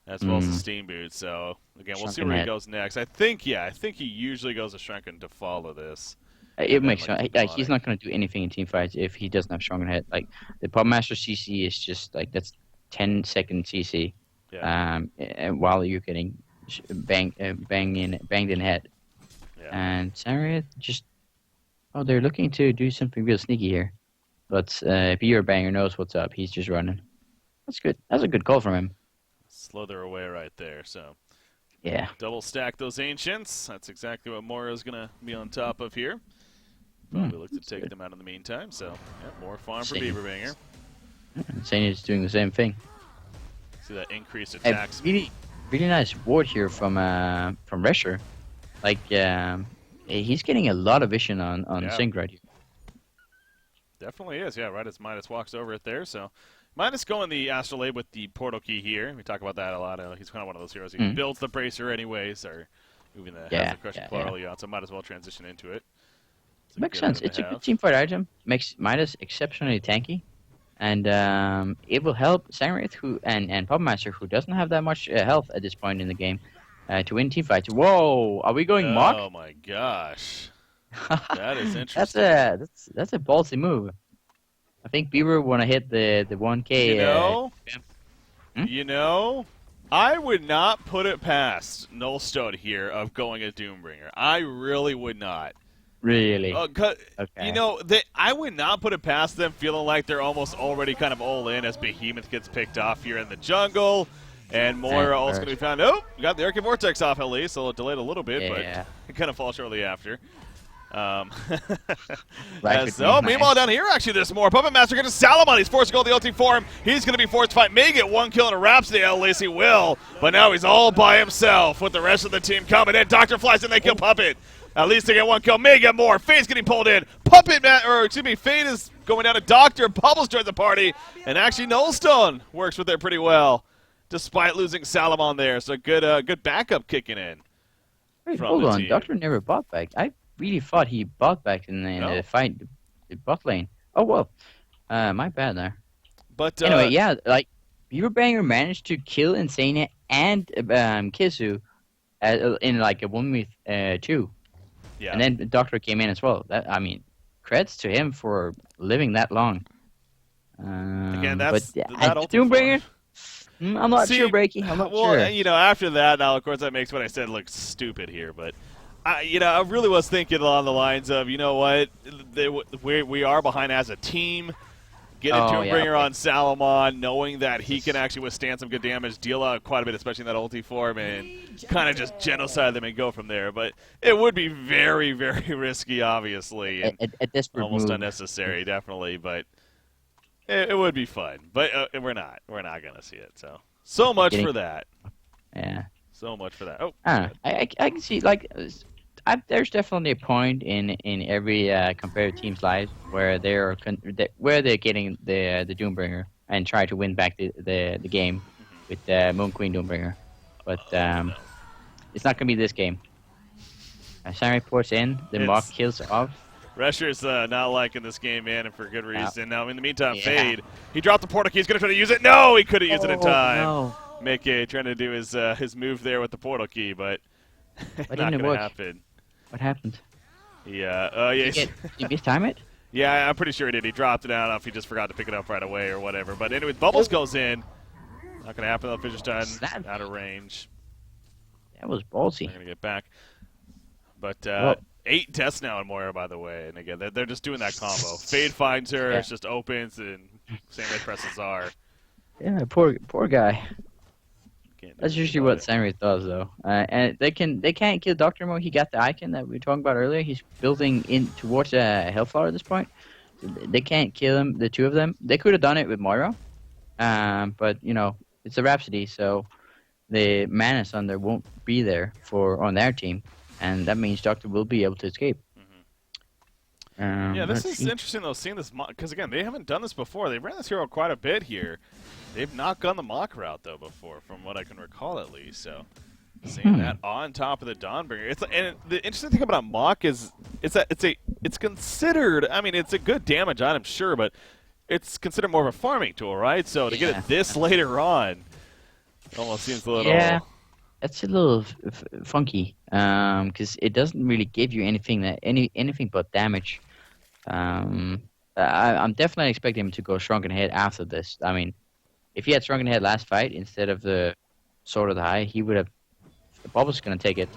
as well as the Steam Boot. So, again, we'll see where he goes next. I think he usually goes to Shrunken to follow this. It makes sense. Like, he's not going to do anything in teamfights if he doesn't have Shrunken Head. Like, the Pub Master CC is just, like, that's 10-second CC. Yeah. And while you're getting banged in head. Yeah. And Sarith just... Oh, they're looking to do something real sneaky here. But if your banger knows what's up, he's just running. That's good. That's a good call from him. Slither away right there, so... Yeah. Double stack those Ancients. That's exactly what Moira's going to be on top of here. Probably look to take them out in the meantime, so more farm for Beaverbanger. Insania's doing the same thing. See that increased attacks. Really nice ward here from Resher. Like, he's getting a lot of vision on Sync right here. Definitely is, right as Midas walks over it there, so... Midas going the Astrolabe with the portal key here. We talk about that a lot. He's kind of one of those heroes. He builds the bracer anyways, or moving the Crushing Claw early on, so might as well transition into it. Makes sense. It's a good teamfight item. Makes Midas exceptionally tanky. And it will help Sangwraith and Puppetmaster, who doesn't have that much health at this point in the game, to win teamfights. Whoa! Are we going Mach? Oh my gosh. That is interesting. That's a ballsy move. I think Beaver want to hit the 1K. You know, I would not put it past Nullstone here of going a Doombringer. I really would not. Really? Okay. You know, I would not put it past them feeling like they're almost already kind of all in as Behemoth gets picked off here in the jungle. And Moira also going to be found. Oh, got the Arcane Vortex off at least, so it delayed a little bit, but it kind of falls shortly after. Meanwhile down here, actually, there's more. Puppet Master gets Salomon. He's forced to go to the ulti for him. He's going to be forced to fight. May get one kill in a Rhapsody, at least he will. But now he's all by himself with the rest of the team coming in. Doctor flies in, they kill Puppet. At least they get one kill. May get more. Fade's getting pulled in. Puppet Man, or excuse me, Fade is going down to Doctor. Bubbles joins the party. And actually, Nullstone works with it pretty well, despite losing Salamon there. So good backup kicking in. Wait, hold on. team. Doctor never bought back. I really thought he bought back in the fight, the bot lane. Oh, well. My bad there. But anyway, yeah, like, Beaverbanger managed to kill Insania and Kisu in like a 1v2. Yeah. And then the Doctor came in as well. I mean, creds to him for living that long. Again, that's but, that Doombringer. I'm not sure, Breaky. I'm not sure. Well, you know, after that, now of course that makes what I said look stupid here, but you know, I really was thinking along the lines of, you know what, we are behind as a team. Getting Doombringer on Salamon, knowing that he can actually withstand some good damage, deal out quite a bit, especially in that ulti form, and kind of just genocide them and go from there. But it would be very, very risky, obviously, and almost unnecessary, definitely. But it would be fun. But we're not gonna see it. So much for that. Yeah. So much for that. Oh. I can see, like, there's definitely a point in every competitive team's lives where they're getting the Doombringer and try to win back the game with Moon Queen Doombringer, but it's not gonna be this game. Samurai ports in, the mock kills off. Resher's not liking this game, man, and for good reason. Now, in the meantime, Fade, he dropped the portal key. He's gonna try to use it. No, he couldn't use it in time. No. Mickey trying to do his move there with the portal key, but not didn't gonna happen. What happened? Yeah. Did you mistime it? Yeah, I'm pretty sure he did. He dropped it. I don't know if he just forgot to pick it up right away or whatever. But anyways, Bubbles goes in. Not going to happen. The Fisher's done. Out of range. That was ballsy. They're going to get back. But 8 deaths now in Moira, by the way. And again, they're just doing that combo. Fade finds her. It just opens. And same way presses R. Yeah, poor guy. That's usually what Samurai does, though. And they can't kill Dr. Mo. He got the icon that we were talking about earlier. He's building in towards a Hellflower at this point. They can't kill him, the two of them. They could have done it with Moira. But, you know, it's a Rhapsody, so the mana Sunder won't be there on their team. And that means Doctor will be able to escape. Yeah, this is interesting, though, seeing this, because, again, they haven't done this before. They've ran this hero quite a bit here. They've not gone the Mock route, though, before, from what I can recall, at least. So, seeing that on top of the Dawnbringer. And the interesting thing about Mock is it's considered, I mean, it's a good damage item, sure, but it's considered more of a farming tool, right? So, to get it this later on, it almost seems a little... Yeah, it's a little funky, because it doesn't really give you anything but damage. I'm definitely expecting him to go Shrunken Head after this. I mean, if he had Shrunken Head last fight instead of the Sword of the High, he would have. The Bubbles going to take it.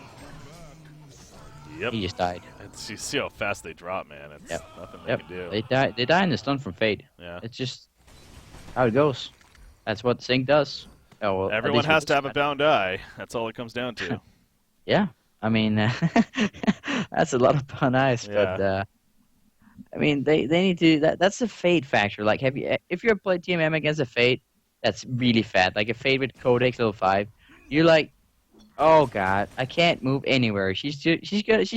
Yep. He just died. You see how fast they drop, man. It's nothing they can do. They die in the stun from Fade. Yeah. It's just how it goes. That's what Sync does. Oh, well, everyone has to have a bound eye. That's all it comes down to. Yeah. I mean, that's a lot of bound eyes, but. I mean, they need to. That's a Fade factor. Like, if you're playing Team M against a Fade, that's really fat. Like a Fade with Codex level 5, you're like, oh god, I can't move anywhere. She's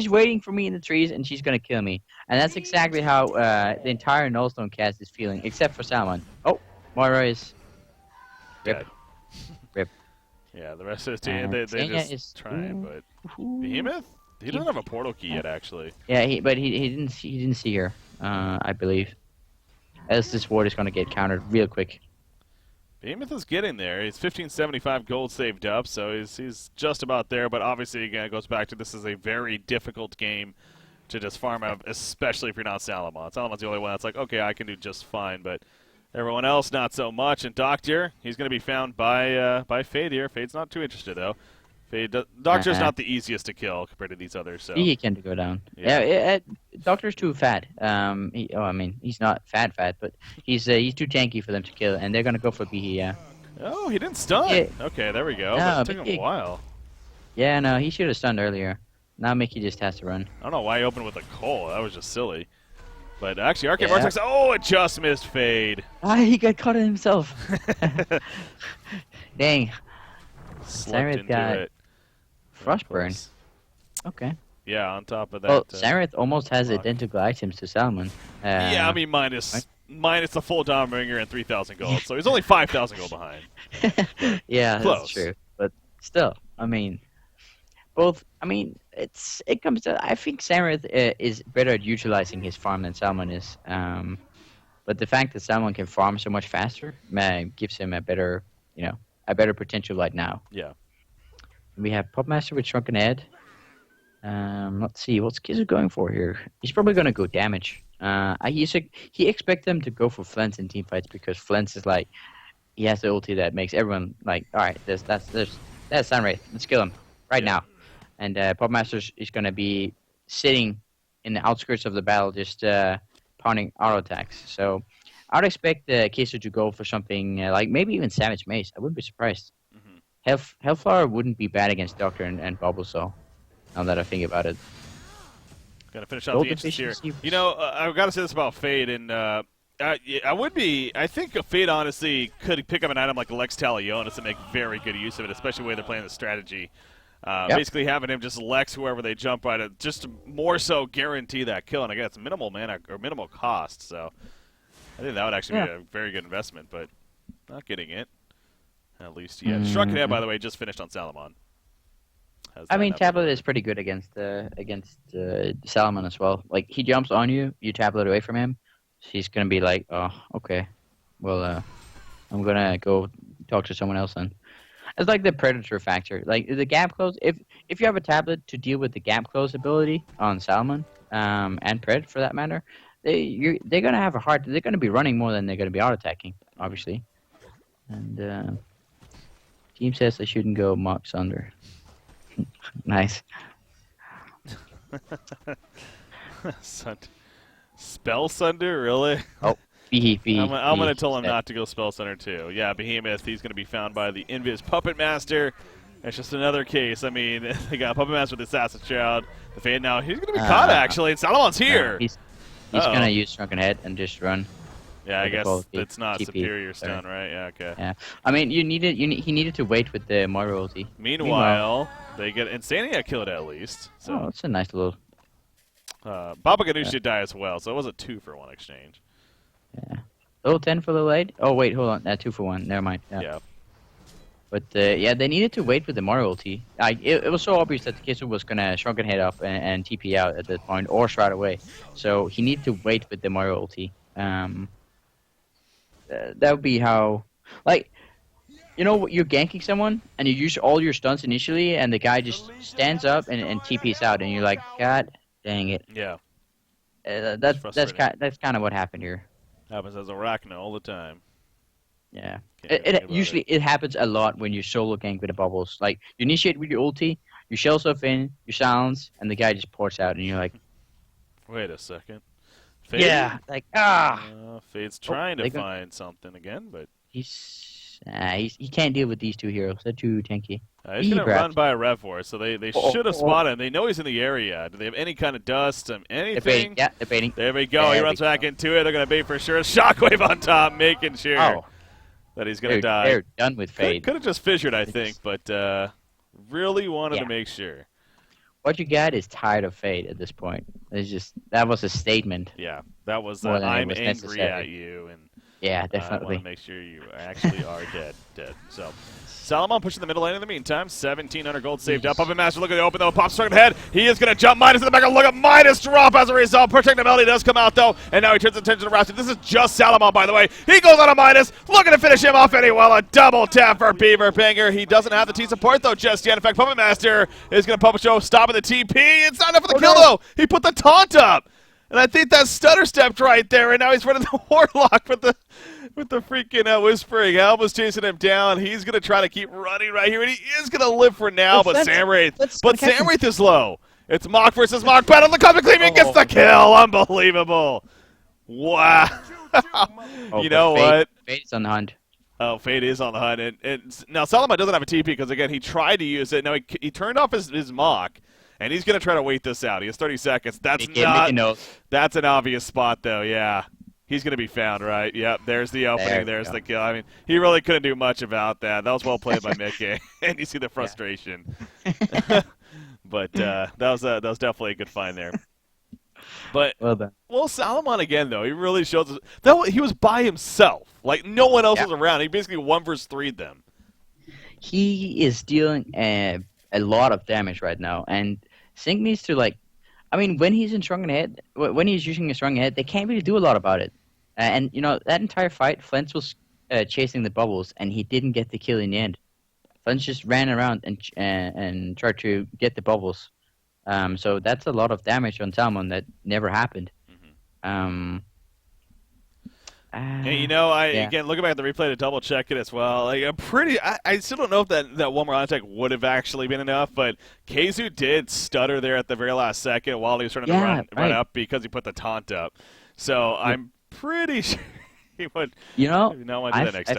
waiting for me in the trees, and she's gonna kill me. And that's exactly how the entire Nullstone cast is feeling, except for Salmon. Oh, Moira is rip. Yeah, the rest of the team they just trying, but Behemoth. He doesn't have a portal key yet, actually. Yeah, he didn't see her, I believe. As this ward is going to get countered real quick. Behemoth is getting there. He's 1575 gold saved up, so he's just about there. But obviously, again, it goes back to this is a very difficult game to just farm out, especially if you're not Salamon. Salamon's the only one that's like, okay, I can do just fine, but everyone else not so much. And Doctor, he's going to be found by Fade here. Fade's not too interested, though. Doctor's not the easiest to kill compared to these others. So he can go down. Yeah, Doctor's too fat. I mean, he's not fat, but he's too tanky for them to kill, and they're gonna go for Behe. Yeah. Oh, he didn't stun. Yeah. Okay, there we go. No, it took him a while. Yeah, no, he should have stunned earlier. Now Mickey just has to run. I don't know why he opened with a Cole. That was just silly. But actually, Arcade Vortex. Oh, it just missed Fade. He got caught in himself. Dang. Slipped into it. Frostburn. Okay. Yeah, on top of that. Well, Samrith almost has rock. identical items to Salmon. Yeah, I mean, minus the full Dawnbringer and 3,000 gold, so he's only 5,000 gold behind. yeah, Close. that's true. But still, I mean, both. I mean, it comes to. I think Samrith is better at utilizing his farm than Salmon is. But the fact that Salmon can farm so much faster gives him a better, a better potential right now. Yeah. We have Popmaster with Shrunken Head. Let's see, what's Kizu going for here? He's probably going to go damage. He expects them to go for Flens in team fights because Flens is like, he has the ulti that makes everyone like, all right, that's Sunray. Let's kill him right now. And Popmaster is going to be sitting in the outskirts of the battle, just pounding auto attacks. So I'd expect Kizu to go for something like maybe even Savage Mace. I wouldn't be surprised. Hellflower wouldn't be bad against Doctor and Bulbasaur, now that I think about it. Gonna finish off the inches here. You know, I've got to say this about Fade, and I think Fade honestly could pick up an item like Lex Talionis and make very good use of it, especially the way they're playing the strategy. Basically having him just Lex whoever they jump right at, just to more so guarantee that kill. And again, it's minimal mana or minimal cost, so I think that would actually be a very good investment, but not getting it. At least yet. Shrunken Head, by the way, just finished on Salamon. I mean, Tablet is pretty good against Salamon as well. Like, he jumps on you, you tablet away from him. She's going to be like, oh, okay. Well, I'm going to go talk to someone else then. It's like the Predator factor. Like, the gap close, if you have a tablet to deal with the gap close ability on Salamon, and Pred for that matter, they're going to have a hard... They're going to be running more than they're going to be auto-attacking, obviously. And, team says they shouldn't go Mark Sunder. Nice. Spell Sunder, really? Oh, I'm going to tell him not to go Spell Sunder too. Yeah, Behemoth, he's going to be found by the Invis Puppet Master. It's just another case. I mean, they got Puppet Master with Assassin's Child. The Fade now, he's going to be caught actually, and Salamon's here. He's going to use Shrunken Head and just run. Yeah, I guess it's not TP, Superior Stun, right? Yeah, okay. Yeah, I mean, he needed to wait with the Moira ulti. Meanwhile, they get Insania killed at least. So. Oh, that's a nice little... Baba Ganoush did die as well, so it was a 2-for-1 exchange. Yeah. Little 10 for the late? Oh, wait, hold on. 2-for-1. Never mind. Yeah. But, yeah, they needed to wait with the Moira ulti. It was so obvious that the Kizu was going to Shrunken Head up and TP out at that point, or Shroud away. So he needed to wait with the Moira ulti. That would be how, like, you know, you're ganking someone and you use all your stunts initially, and the guy just stands up and TPs out, and you're like, God dang it. Yeah. That's kind of what happened here. Happens as Arachna all the time. Yeah. It happens a lot when you solo gank with the bubbles. Like, you initiate with your ulti, you shell stuff in, you silence, and the guy just ports out, and you're like, wait a second. Fade? Yeah, like, Fade's trying to find something again, but... He can't deal with these two heroes. They're too tanky. He's going to run by a Rev so they should have spotted him. They know he's in the area. Do they have any kind of dust? Anything? They're baiting. There we go. He runs back into it. They're going to bait for sure. Shockwave on top, making sure that he's going to die. They're done with Fade. Could have just fissured, I think, but really wanted to make sure. What you got is tired of Fade at this point. That was a statement. Yeah, that was I'm angry necessary. At you, and yeah, definitely. I want to make sure you actually are dead. So, Salamon pushing the middle lane in the meantime. 1,700 gold saved up. Puppet Master, look at the open though. Pop Shrunken Head. He is going to jump Midas in the back. Look at Midas drop as a result. Protectability does come out though, and now he turns attention to Rhapsody. This is just Salamon, by the way. He goes on a Midas, looking to finish him off anyway. A double tap for Beaver Pinger. He doesn't have the T support though just yet. In fact, Puppet Master is going to Puppet Show, stopping the TP. It's not enough for the kill though. He put the taunt up. And I think that stutter stepped right there, and now he's running the Warlock with the freaking Whispering. Alba's chasing him down. He's going to try to keep running right here, and he is going to live for now, but Samwraith is low. It's Mach versus Mach. Battle the Cosmic Cleaving gets the kill. Unbelievable. Wow. You know what? Fade is on the hunt. Oh, Fade is on the hunt. And now Salamon doesn't have a TP because, again, he tried to use it. Now he turned off his Mach. And he's going to try to wait this out. He has 30 seconds. That's an obvious spot, though, yeah. He's going to be found, right? Yep, there's the opening. There's the kill. I mean, he really couldn't do much about that. That was well played by Mickey. And you see the frustration. But that was definitely a good find there. But Well done. Salomon again though, he really shows us that he was by himself. Like no one else Yeah. was around. He basically 1v3'd them. He is dealing a lot of damage right now, and Sync needs to like. I mean, when he's in strong head, when he's using a strong head, they can't really do a lot about it. And you know that entire fight, Flint was chasing the bubbles, and he didn't get the kill in the end. Flint just ran around and tried to get the bubbles. So that's a lot of damage on Salmon that never happened. Mm-hmm. And you know, again looking back at the replay to double check it as well. Like I still don't know if that one more attack would have actually been enough, but Keizu did stutter there at the very last second while he was trying to run up because he put the taunt up. So I'm pretty sure he would. You know, not want to do that next time.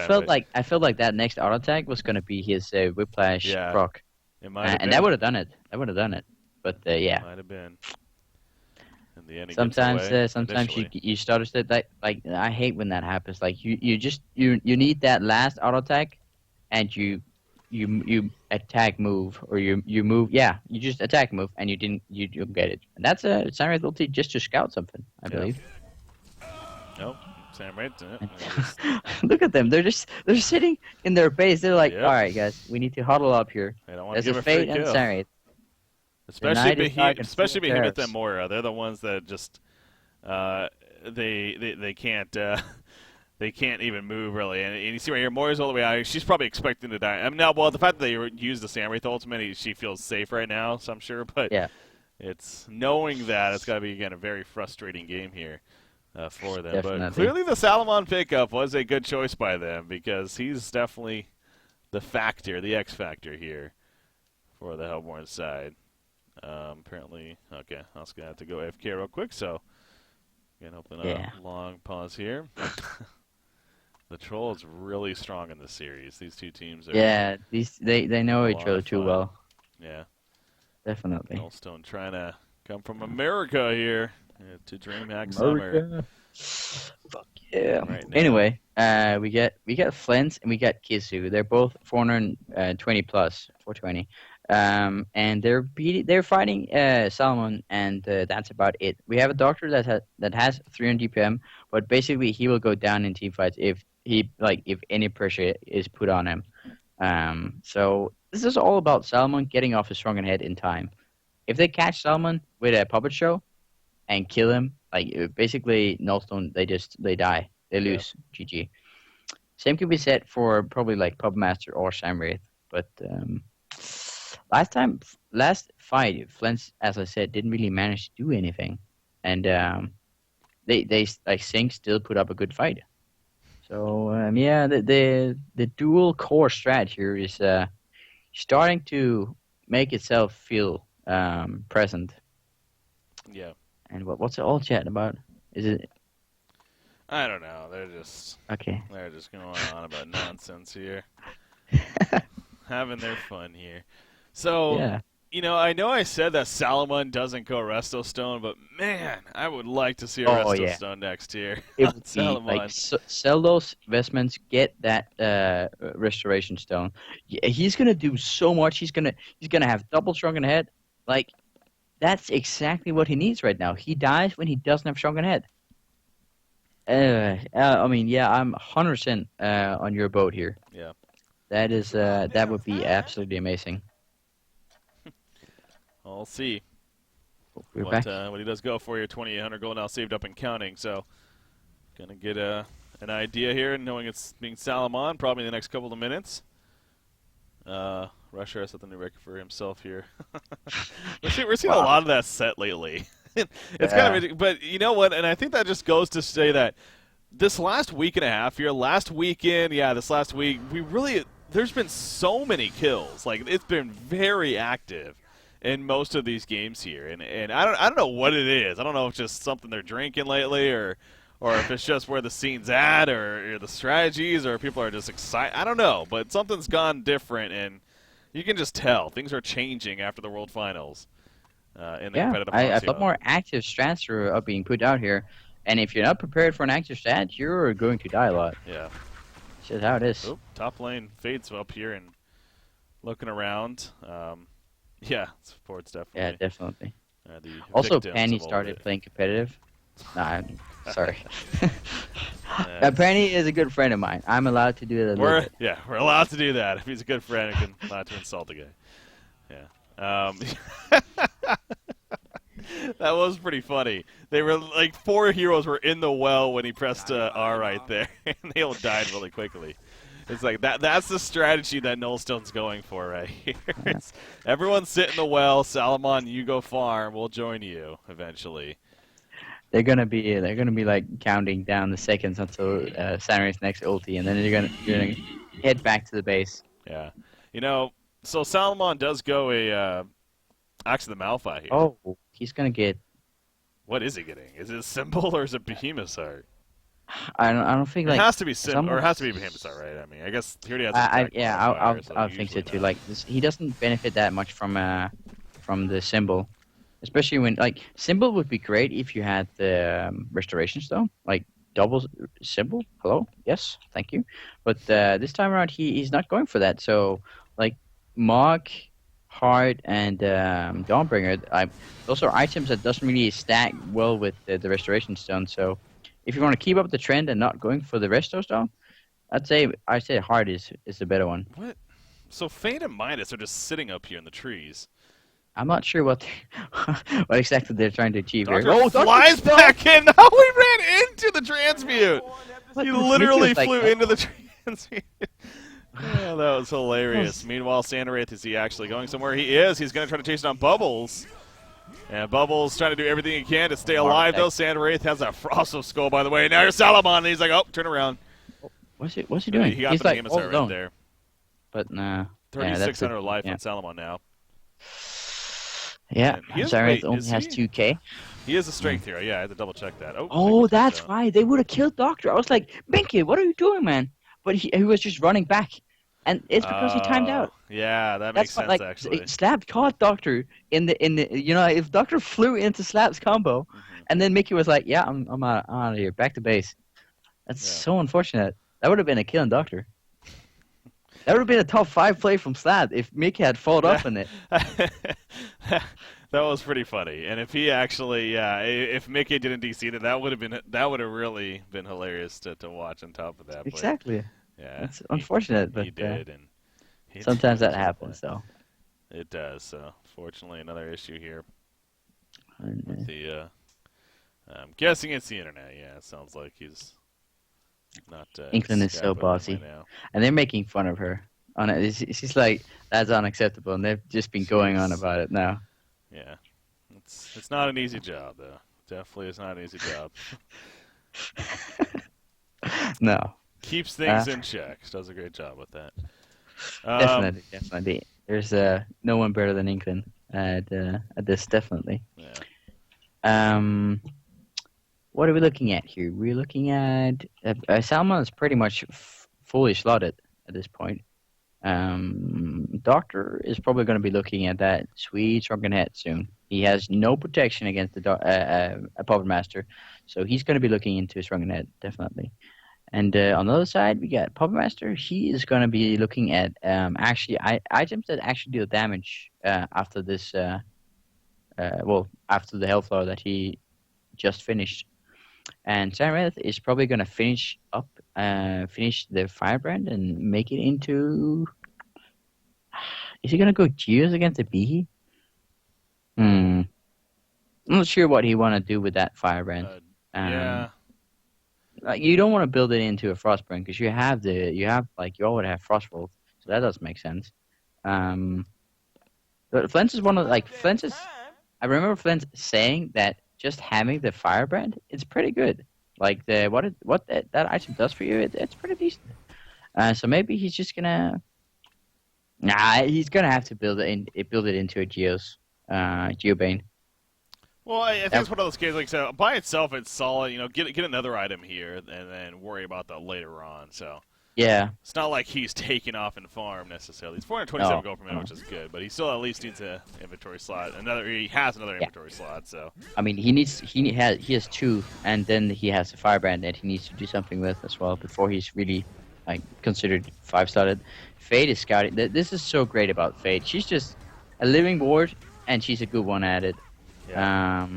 I felt like that next auto attack was going to be his whiplash proc, it might have been. And that would have done it. But yeah, might have been. In the end, sometimes you start to like I hate when that happens. Like you need that last auto attack, and you attack move or you move. Yeah, you just attack move, and you don't get it. And that's a Samurai ability just to scout something, I believe. Nope. Samurai. Look at them. They're sitting in their base. They're like, all right, guys, we need to huddle up here. They don't want There's a Fate and Samurai. Especially Behemoth and Moira. They're the ones that just they can't they can't even move really. And you see right here, Moira's all the way out. She's probably expecting to die. I mean, the fact that they used the Samurai ultimate, she feels safe right now. So I'm sure, but it's knowing that it's got to be again a very frustrating game here for them. Definitely. But clearly, the Salomon pickup was a good choice by them because he's definitely the X factor here for the Hellborn side. Apparently, okay, I was going to have to go AFK real quick, so again, hopefully not a long pause here. The Troll is really strong in this series. These two teams are they know each other too well. Yeah. Definitely. Nullstone trying to come from America here to DreamHack Summer. Fuck yeah. Right anyway, we get Flint and we got Kisu. They're both 420 plus, 420. And they're fighting Salmon, and that's about it. We have a doctor that has 300 DPM, but basically he will go down in team fights if any pressure is put on him. So this is all about Salmon getting off his strong head in time. If they catch Salmon with a puppet show and kill him, basically Nullstone, they die, they lose. GG. Same can be said for probably like Puppet Master or Samurai, but last fight, Flint, as I said, didn't really manage to do anything, and they Sync still put up a good fight. So the dual core strat here is starting to make itself feel present. Yeah. And what's it all chatting about? Is it? I don't know. They're just going on about nonsense here, having their fun here. So, I know I said that Salomon doesn't go Resto Stone, but man, I would like to see a Resto Stone next year. It would be sell those investments, get that Restoration Stone. Yeah, he's gonna do so much. He's gonna have double strong in the head. Like that's exactly what he needs right now. He dies when he doesn't have strong in head. I'm 100% on your boat here. Yeah, that would be absolutely amazing. I'll see what he does go for your 2,800 gold now saved up and counting. So, gonna get an idea here, knowing it's being Salomon probably in the next couple of minutes. Rusher has something to record for himself here. We're seeing a lot of that set lately. It's kind of, but you know what? And I think that just goes to say that this last week and a half here, last weekend, this last week, there's been so many kills. Like it's been very active in most of these games here, and I don't know what it is. I don't know if it's just something they're drinking lately, or if it's just where the scene's at, or the strategies, or people are just excited. I don't know, but something's gone different, and you can just tell things are changing after the World Finals. In the competitive I thought more active strats are being put out here, and if you're not prepared for an active strat, you're going to die a lot. Yeah, it's just how it is. Oop, top lane fades up here and looking around. Yeah, sports Yeah, definitely. definitely. The Also, victims Penny of all of started it. playing competitive. Nah, I'm sorry. That's- Penny is a good friend of mine. I'm allowed to do it a little bit. we're allowed to do that. If he's a good friend, we can not to insult the guy. Yeah. That was pretty funny. They were like 4 heroes were in the well when he pressed R right there, and they all died really quickly. It's like that's the strategy that Nullstone's going for right here. It's, everyone sit in the well, Salamon, you go farm, we'll join you eventually. They're gonna be like counting down the seconds until Samurais next ulti, and then you're gonna head back to the base. Yeah. You know, so Salamon does go a Axe of the Malphite here. Oh, he's gonna get. What is he getting? Is it a symbol or is it Behemoth's Heart? I don't think It like has to be or it has to be someone's- Behemoth's Heart, right? I mean, I guess he already has I attack yeah, modifier, so I'll think so usually too. not. Like this, he doesn't benefit that much from the symbol, especially when like symbol would be great if you had the restoration stone, like double symbol. Hello, yes, thank you. But this time around, he's not going for that. So like Mog, Heart, and Dawnbringer, those are items that doesn't really stack well with the restoration stone. So if you want to keep up the trend and not going for the resto stone. I'd say Heart is the better one. What? So Fate and Midas are just sitting up here in the trees. I'm not sure what what exactly they're trying to achieve Doctor here. flies Doctor, back in. No, he ran into the transmute. What? He Mickey literally was like, flew into the transmute. Oh, that was hilarious. Meanwhile, Sandwraith, is he actually going somewhere? He is. He's going to try to chase down Bubbles. And Bubbles trying to do everything he can to stay alive, though. Sandwraith has a Frost of Skull, by the way. Now here's Salamon, and he's like, oh, turn around. What's he doing? He got He's the like Behemoth all right alone. there. But nah. 3,600 life yeah. on Salamon now. Yeah, And he is- Zareth wait, only is has he? 2K. He is a strength hero. Yeah, I had to double check that. Oh, that's right. why they would have killed Doctor. I was like, Binky, what are you doing, man? But he was just running back, and it's because he timed out. Yeah, that That's makes what, sense, like, actually. Slab caught Doctor in the if Doctor flew into Slab's combo, and then Mickey was like, yeah, I'm out of here, back to base. That's so unfortunate. That would have been a killing Doctor. That would have been a top 5 play from Slab if Mickey had followed up on it. That was pretty funny. And if he actually, if Mickey didn't DC it, that would have really been hilarious to watch on top of that. But, Exactly. yeah, It's unfortunate, but he did, and sometimes that happens, though. It does. So, fortunately, another issue here And, with the. I'm guessing it's the internet. Yeah, it sounds like he's not. Inkling is so Skyping bossy. right now. and they're making fun of her. On it, she's like, that's unacceptable, and they've just been going on about it now. Yeah, it's not an easy job though. Definitely, it's not an easy job. No, Keeps things in check. Does a great job with that. definitely. There's no one better than Inkling at this, definitely. Yeah. What are we looking at here? We're looking at Salmon is pretty much fully slotted at this point. Doctor is probably going to be looking at that sweet Shrunken Head soon. He has no protection against a Puppet Master, so he's going to be looking into Shrunken Head, definitely. And on the other side, we got Puppet Master. He is going to be looking at actually items that actually deal damage after this. After the Hellflower that he just finished. And Sareth is probably going to finish the Firebrand and make it into. Is he going to go Gears against the Behe? I'm not sure what he want to do with that Firebrand. Yeah. Like, you don't want to build it into a Frostbrand because you already have Frostbolt, so that does make sense. But Flens is one of Flens is. I remember Flens saying that just having the Firebrand, it's pretty good. Like what that item does for you, it's pretty decent. So maybe he's just gonna. Nah, he's gonna have to build it into a Geobane. Well, I think it's one of those cases. Like so, by itself, it's solid. You know, get another item here, and then worry about that later on. So Yeah. it's not like he's taking off in farm necessarily. He's 427 No, gold per minute, no. which is good, but he still at least needs an inventory slot. He has another inventory slot. So I mean, he has 2, and then he has a Firebrand that he needs to do something with as well before he's really considered 5-slotted. Fate is scouting. This is so great about Fate. She's just a living board, and she's a good one at it. Yeah.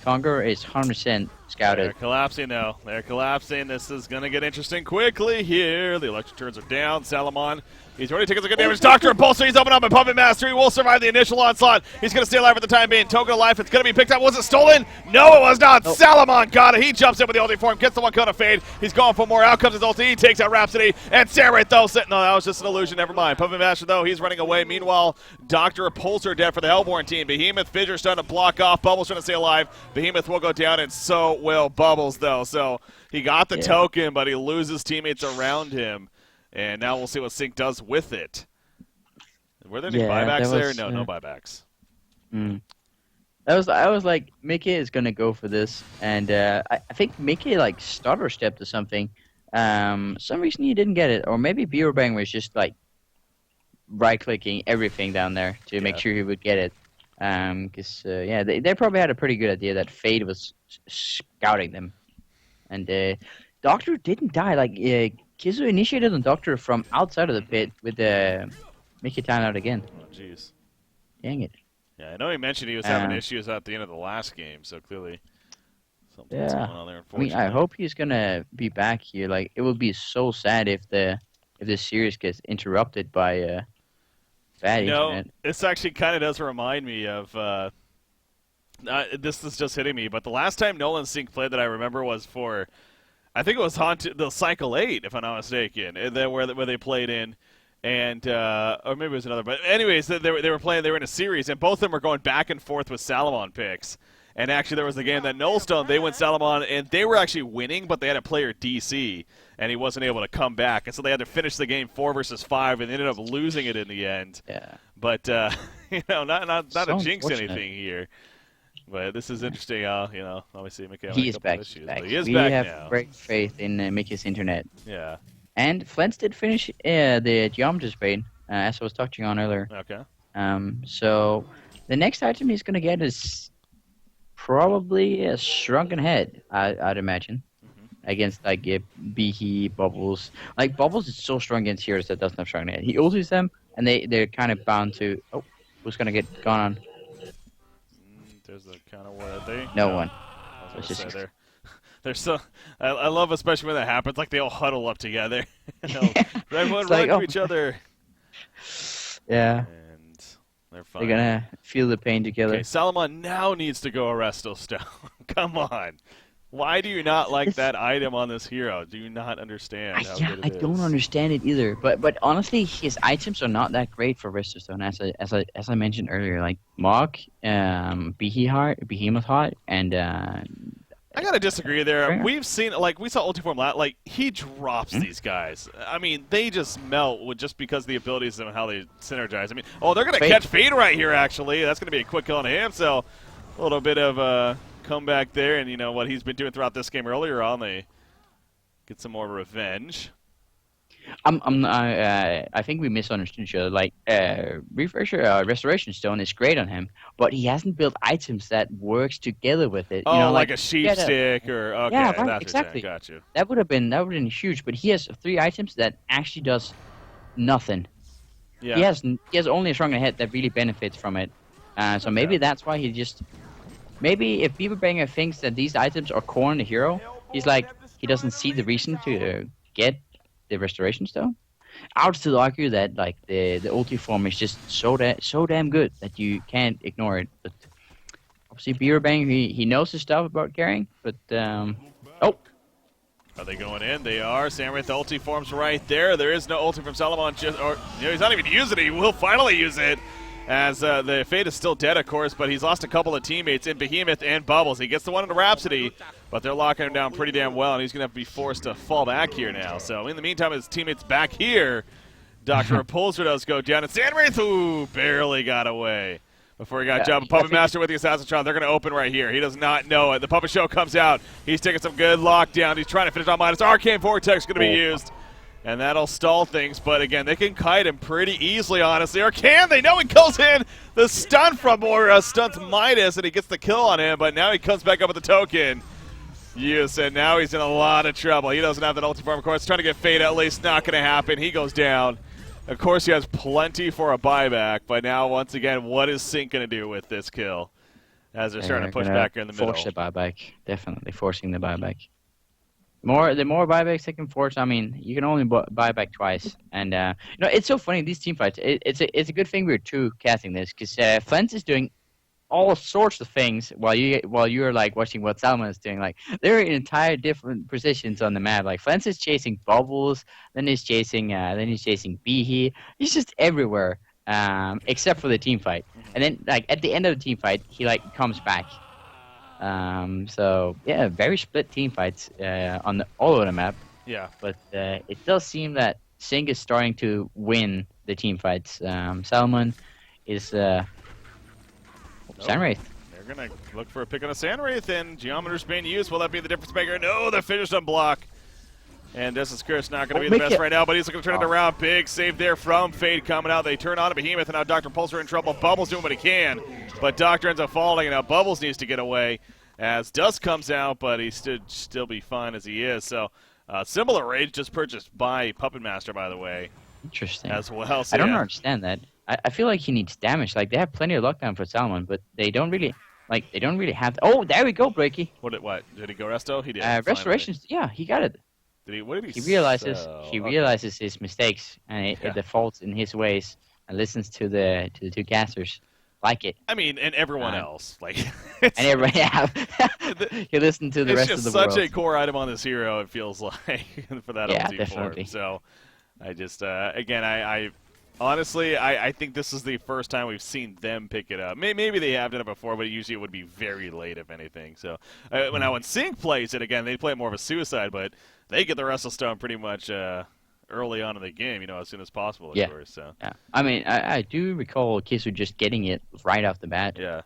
Conqueror is 100% scouted. They're collapsing now. They're collapsing. This is going to get interesting quickly here. The electric turns are down. Salamon, he's already taking some good damage. Dr. Impulsor, he's open up, and Puppet Master, he will survive the initial onslaught. He's going to stay alive for the time being. Token of life, it's going to be picked up. Was it stolen? No, it was not. Nope. Salamon got it. He jumps in with the ulti form, gets the one cone of fade. He's going for more. Out comes his ulti. He takes out Rhapsody. And Samurai, though, no, that was just an illusion. Never mind. Puppet Master, though, he's running away. Meanwhile, Dr. Impulsor dead for the Hellborn team. Behemoth, Fissure starting to block off. Bubbles trying to stay alive. Behemoth will go down, and so will Bubbles, though. So he got the token, but he loses teammates around him. And now we'll see what Sync does with it. Were there any buybacks there? No, no buybacks. I was like, Mickey is gonna go for this, and I think Mickey like stutter stepped or something. Some reason he didn't get it, or maybe Bang was just like right-clicking everything down there to make sure he would get it. Because they probably had a pretty good idea that Fade was scouting them, and Doctor didn't die. Like Kizu initiated on Doctor from outside of the pit with the Mickey timeout again. Oh, jeez. Dang it. Yeah, I know he mentioned he was having issues at the end of the last game, so clearly something's going on there, unfortunately. I hope he's gonna be back here. Like, it would be so sad if this series gets interrupted by bad internet. This actually kind of does remind me of this is just hitting me, but the last time Nolan Sync played that I remember was for, I think it was the Cycle 8, if I'm not mistaken, and then where they played in. And or maybe it was another, but anyways, they were playing. They were in a series, and both of them were going back and forth with Salamon picks. And actually, there was the game that Nullstone, they went Salamon, and they were actually winning, but they had a player DC, and he wasn't able to come back, and so they had to finish the game 4 versus 5, and ended up losing it in the end. Yeah. But not So to jinx unfortunate. anything here. But this is interesting. Obviously, Mickey He is back. He is we back have now. great faith in Mickey's internet. Yeah. And Flens did finish the Geometry Spade, as I was touching on earlier. Okay. So the next item he's going to get is probably a Shrunken Head, I'd imagine, against like Behe, Bubbles. Like, Bubbles is so strong against heroes that doesn't have Shrunken Head. He ultis them, and they're kind of bound to... Oh, who's going to get gone on? There's the kind of what they... No one. I was gonna say there. They're so. I love especially when that happens. Like, they all huddle up together. Everyone run to each other. Yeah. And they're fine. They're gonna feel the pain together. Okay, Salamon now needs to go Arresto Stone. Come on. Why do you not like that item on this hero? Do you not understand how good it is? I don't understand it either. But honestly, his items are not that great for Arresto Stone. As I mentioned earlier, like Mog, Behemoth Heart, and I gotta disagree there. We've seen, like, we saw Ultiform like, he drops these guys. I mean, they just melt just because of the abilities and how they synergize. I mean, they're gonna catch Fade right here, actually. That's gonna be a quick kill on him, so a little bit of a comeback there, and what he's been doing throughout this game earlier on, they get some more revenge. I think we misunderstood each other. Like, Restoration Stone is great on him, but he hasn't built items that works together with it. Like a sheep stick or okay, yeah, right, that's exactly. Got you. That would have been huge. But he has 3 items that actually does nothing. Yeah. He has only a Stronger Head that really benefits from it. So maybe that's why he just. Maybe if Beaverbanger thinks that these items are core in the hero, he's like, he doesn't see the reason to get the Restoration Stone. I would still argue that like the ulti form is just so damn good that you can't ignore it. But obviously, Beaverbanger, he knows his stuff about carrying. But are they going in? They are. Samurai with the ulti forms right there. There is no ulti from Salamon. He's not even using it. He will finally use it. As the Fate is still dead, of course, but he's lost a couple of teammates in Behemoth and Bubbles. He gets the one into Rhapsody, but they're locking him down pretty damn well, and he's going to have to be forced to fall back here now. So in the meantime, his teammates back here. Dr. Repulsor does go down, and Sandwraith, barely got away before he got jumped. Puppet Master with the Assassinatron. They're going to open right here. He does not know it. The Puppet Show comes out. He's taking some good lockdown. He's trying to finish on minus. Arcane Vortex going to be used. And that'll stall things, but again, they can kite him pretty easily, honestly. Or can they? No, he goes in. The stun from stunts Midas, and he gets the kill on him, but now he comes back up with the token. Yes, and now he's in a lot of trouble. He doesn't have that ulti form, of course. Trying to get Fade at least. Not going to happen. He goes down. Of course, he has plenty for a buyback, but now, once again, what is Sync going to do with this kill? As they're starting to push back here in the middle. Force the buyback. Definitely forcing the buyback. The more buybacks they can force, I mean, you can only buy back twice. And, it's so funny, these team fights. It's a good thing we're two casting this, because Flens is doing all sorts of things while you're like watching what Salmon is doing. Like they're in entire different positions on the map. Like Flens is chasing Bubbles, then he's chasing Behe. He's just everywhere, except for the team fight. And then like at the end of the team fight, he like comes back. So yeah, very split team fights all over the map. Yeah, but it does seem that Sync is starting to win the team fights. Salmon is. Sandwraith. They're going to look for a pick on a Sandwraith, and Geometer's being used. Will that be the difference maker? No, they're finished on block. And Destin Skir's not going to be the best right now, but he's going to turn it around. Big save there from Fade coming out. They turn on a Behemoth, and now Dr. Pulsar in trouble. Bubbles doing what he can, but Doctor ends up falling, and now Bubbles needs to get away as Dust comes out, but he should still be fine as he is. So, similar rage just purchased by Puppet Master, by the way. Interesting. As well. So, I don't understand that. I feel like he needs damage. Like they have plenty of lockdown for Salmon, but they don't really have. Oh, there we go, Breaky. What did he go resto? He did. Restorations. Yeah, he got it. Did he? What did he? He realizes his mistakes and it defaults in his ways and listens to the two casters. Like it. I mean, and everyone else. Like, and everybody, you listen to the rest of the world. It's just such a core item on this hero. It feels like for that ulti definitely. So, I just again, I honestly, I think this is the first time we've seen them pick it up. Maybe they have done it before, but usually it would be very late, if anything. So when Sync plays it, again, they play more of a suicide, but they get the Wrestle Stone pretty much early on in the game, as soon as possible, of course. So. Yeah. I mean, I do recall Kisu just getting it right off the bat. Yeah.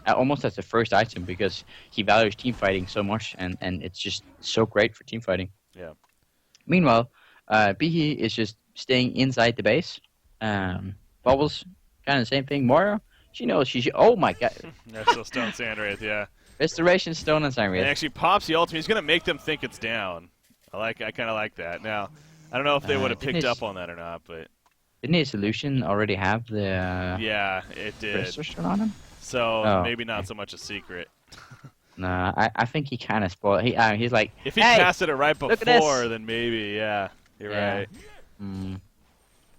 Almost as the first item because he values team fighting so much, and it's just so great for team fighting. Yeah. Meanwhile, Behe is just staying inside the base. Bubbles, kind of the same thing. Moira, she knows oh my god. That's still Stone Sandwraith, yeah. Restoration Stone and Sandwraith. And actually pops the ultimate. He's going to make them think it's down. I kind of like that. Now, I don't know if they would have picked up on that or not, but didn't his solution already have the yeah, it did. restoration on him? So maybe not so much a secret. Nah, I think he kind of spoiled. He's like, if he casted it right before, then maybe, yeah, you're right.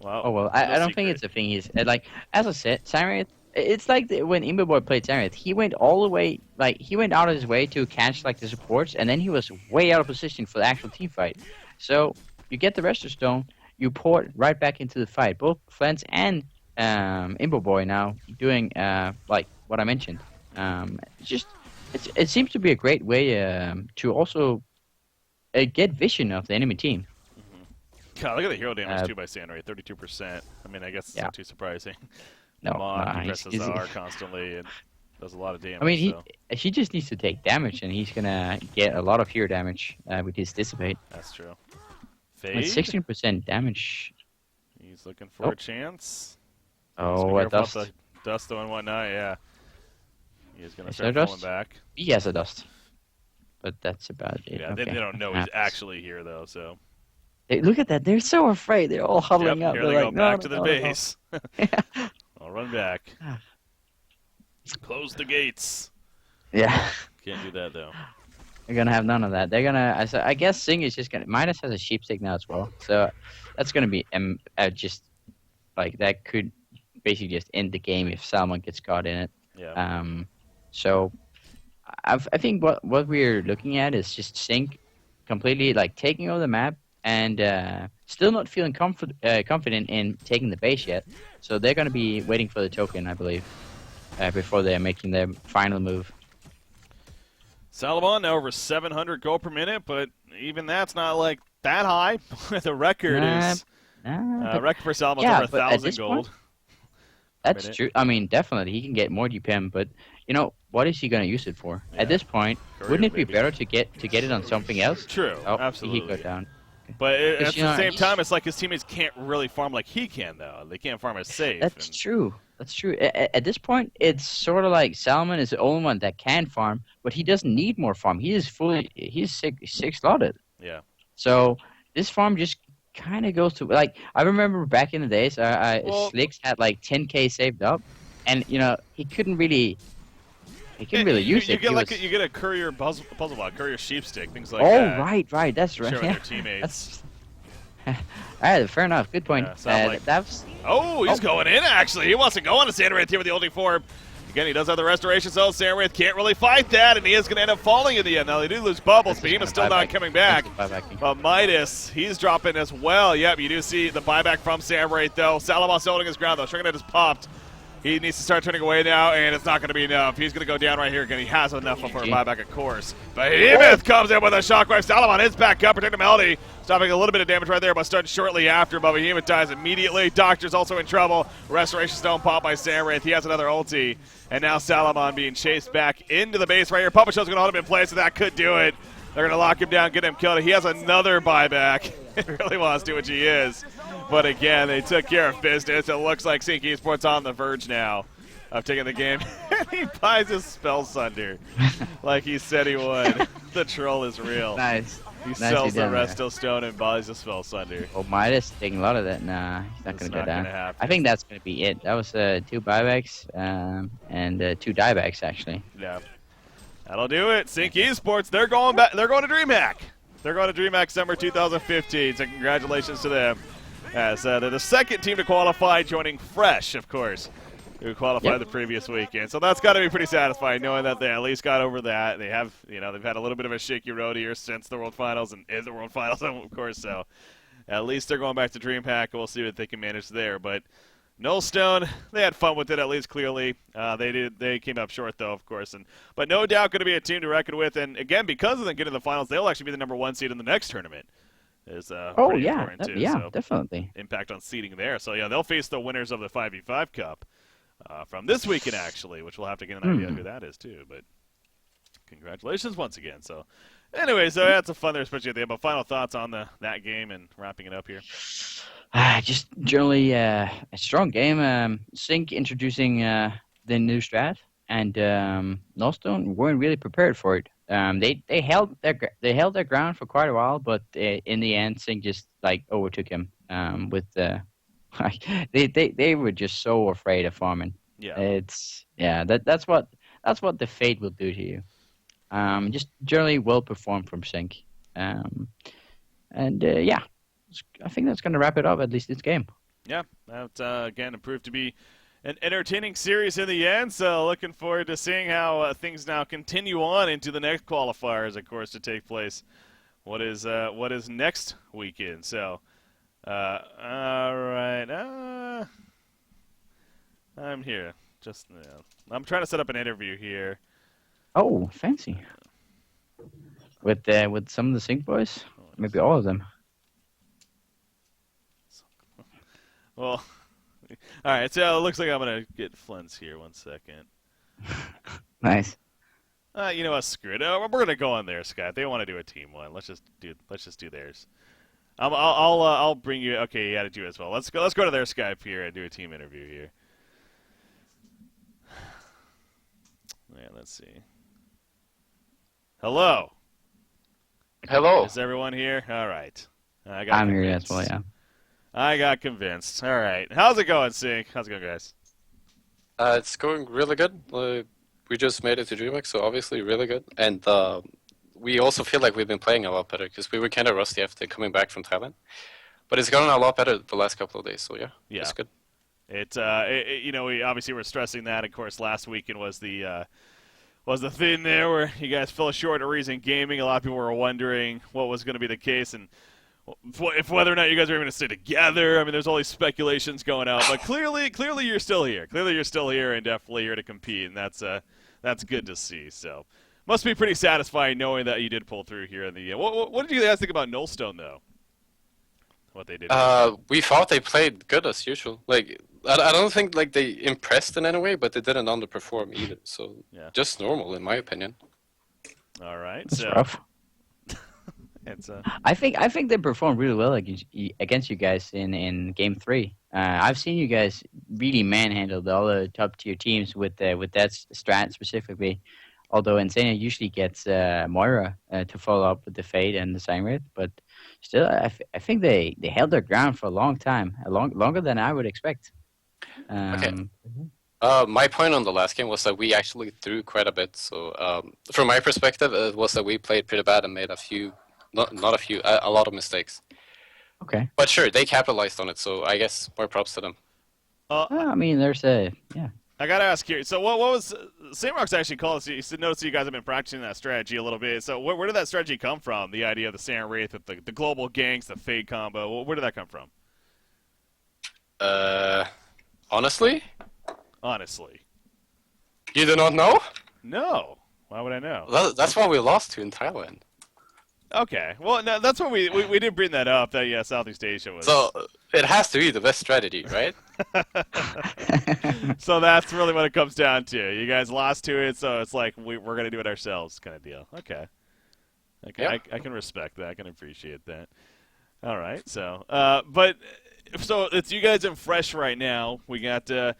Well, I don't think it's a thing. He's like, as I said, Sandwraith. It's like when Imbo Boy played Sandwraith. He went all the way, he went out of his way to catch the supports, and then he was way out of position for the actual team fight. So you get the Rester Stone, you pour it right back into the fight. Both Flens and Imbo Boy now doing what I mentioned. It seems to be a great way to also get vision of the enemy team. God, look at the hero damage too by Sandwraith, 32%. I mean, I guess it's not too surprising. No, he presses R constantly and does a lot of damage. I mean, he just needs to take damage, and he's gonna get a lot of hero damage with his Dissipate. That's true. Fade? 16% damage. He's looking for a chance. Oh, a dust. The dust and whatnot, yeah. He's gonna start pulling back. He has a dust, but that's about it. Yeah, they don't know he's actually here though, so. Hey, look at that! They're so afraid. They're all huddling up. Here they go back to the base. I'll run back. Close the gates. Yeah. Can't do that though. They're gonna have none of that. They're gonna. I guess Sing is just gonna. Midas has a sheep stick now as well, so that's gonna be just like that could basically just end the game if Salmon gets caught in it. Yeah. So I think what we're looking at is just Sync completely taking over the map and still not feeling confident in taking the base yet. So they're going to be waiting for the token, I believe, before they're making their final move. Salomon now over 700 gold per minute, but even that's not that high. The record is record for Salomon's over 1,000 gold. That's true. I mean, definitely he can get more DPM, but what is he going to use it for? At this point, wouldn't it be better to get it on something else? True, absolutely. He go down. But at the same time, it's like his teammates can't really farm like he can, though. They can't farm as safe. That's true. That's true. At this point, it's sort of like Salmon is the only one that can farm, but he doesn't need more farm. He's six slotted. Yeah. So this farm just kind of goes to like I remember back in the days, Well, Slicks had like 10K saved up, and he couldn't really you, use you it. get He like was. You get a courier puzzle bot, courier sheepstick, things like Oh, that. right, that's right. Share with Yeah, their teammates. that's. All right, fair enough. Good point. Yeah, so I'm like, That's. oh, he's going in, actually. He wants to go on to Sandwraith here with the ulti for him. Again, he does have the restoration zone. Sandwraith can't really fight that, and he is going to end up falling in the end. Now, they do lose bubbles, but Behemoth's still not coming back. But Midas, he's dropping as well. Yep, you do see the buyback from Sandwraith, though. Salamon's holding his ground, though. Shrignet just popped. He needs to start turning away now, and it's not going to be enough. He's going to go down right here again. He has enough for a buyback, of course. Behemoth comes in with a shockwave. Salamon is back up, protecting Melody. Stopping a little bit of damage right there, but starting shortly after. But Behemoth dies immediately. Doctor's also in trouble. Restoration Stone popped by Sandwraith. He has another ulti. And now Salamon being chased back into the base right here. Puppet Show's going to hold him in place, so that could do it. They're going to lock him down, get him killed. He has another buyback. He really wants to, which he is. But again, they took care of business. It looks like Sync Esports on the verge now of taking the game. He buys his Spell Sunder like he said he would. The troll is real. Nice. He sells the Resto Stone and buys the Spell Sunder. Oh, Midas taking a lot of that. Nah, he's not going to go down. I think that's going to be it. That was 2 buybacks and 2 diebacks, actually. Yeah. That'll do it. Sync Esports, they're going back. They're going to DreamHack. They're going to DreamHack summer 2015. So congratulations to them. As they're the second team to qualify, joining Fresh, of course, who qualified the previous weekend. So that's got to be pretty satisfying, knowing that they at least got over that. They have, they've had a little bit of a shaky road here since the World Finals and in the World Finals, of course. So at least they're going back to DreamHack, and we'll see what they can manage there. But Nullstone, they had fun with it, at least clearly. They came up short, though, of course. But no doubt going to be a team to reckon with. And again, because of them getting to the finals, they'll actually be the number 1 seed in the next tournament. Is pretty important too. So definitely. Impact on seeding there. So yeah, they'll face the winners of the 5v5 Cup from this weekend, actually, which we'll have to get an idea who that is too. But congratulations once again. So anyway, so that's a fun there, especially at the end. But final thoughts on that game and wrapping it up here. Just generally a strong game. Sync introducing the new strat, and Nullstone weren't really prepared for it. They held their ground for quite a while, but in the end, Sync just overtook him. With they were just so afraid of farming. Yeah, that's what the fate will do to you. Just generally well performed from Sync, I think that's going to wrap it up, at least this game. Yeah, that again proved to be an entertaining series in the end, so looking forward to seeing how things now continue on into the next qualifiers, of course, to take place. What is next weekend? So, all right, I'm here. I'm trying to set up an interview here. Oh, fancy. With some of the Sync boys, maybe all of them. Well. All right, so it looks like I'm gonna get Flens here. 1 second. Nice. You know what? Screw it. We're gonna go on there, Scott. They want to do a team one. Let's just do theirs. I'll bring you. Okay, you had to do it as well. Let's go to their Skype here and do a team interview here. Yeah, let's see. Hello. Hello. Is everyone here? All right. I'm here as well. Yeah. I got convinced. All right. How's it going, Sync? How's it going, guys? It's going really good. We just made it to DreamHack, so obviously really good. And we also feel like we've been playing a lot better because we were kind of rusty after coming back from Thailand. But it's gotten a lot better the last couple of days, so yeah. It's good. We obviously were stressing that. Of course, last weekend was the thing there where you guys fell short of Reason Gaming. A lot of people were wondering what was going to be the case and if whether or not you guys are going to stay together. I mean, there's all these speculations going out, but clearly you're still here. Clearly you're still here and definitely here to compete, and that's good to see. So, must be pretty satisfying knowing that you did pull through here in the end. What did you guys think about Nullstone, though? What they did? We thought they played good as usual. I don't think they impressed in any way, but they didn't underperform either. So just normal, in my opinion. All right. That's rough. I think they performed really well against you guys in Game 3. I've seen you guys really manhandle the other top tier teams with that strat specifically. Although Insania usually gets Moira to follow up with the Fade and the Sangreal, but still, I think they held their ground for a long time, longer than I would expect. Okay. My point on the last game was that we actually threw quite a bit. So from my perspective, it was that we played pretty bad and made a lot of mistakes. Okay. But sure, they capitalized on it. So I guess more props to them. I mean, there's yeah. I gotta ask here. So what was Samrock's actually called us? You said notice you guys have been practicing that strategy a little bit. So where did that strategy come from? The idea of the Sand Wraith with the global ganks, the Fade combo. Where did that come from? Honestly, you do not know? No. Why would I know? That's why we lost to in Thailand. Okay. Well, no, that's what we did bring that up. That Southeast Asia was. So it has to be the best strategy, right? So that's really what it comes down to. You guys lost to it, so it's like we're gonna do it ourselves, kind of deal. Okay. Yeah. I can respect that. I can appreciate that. All right. So, so it's you guys in fresh right now. We got the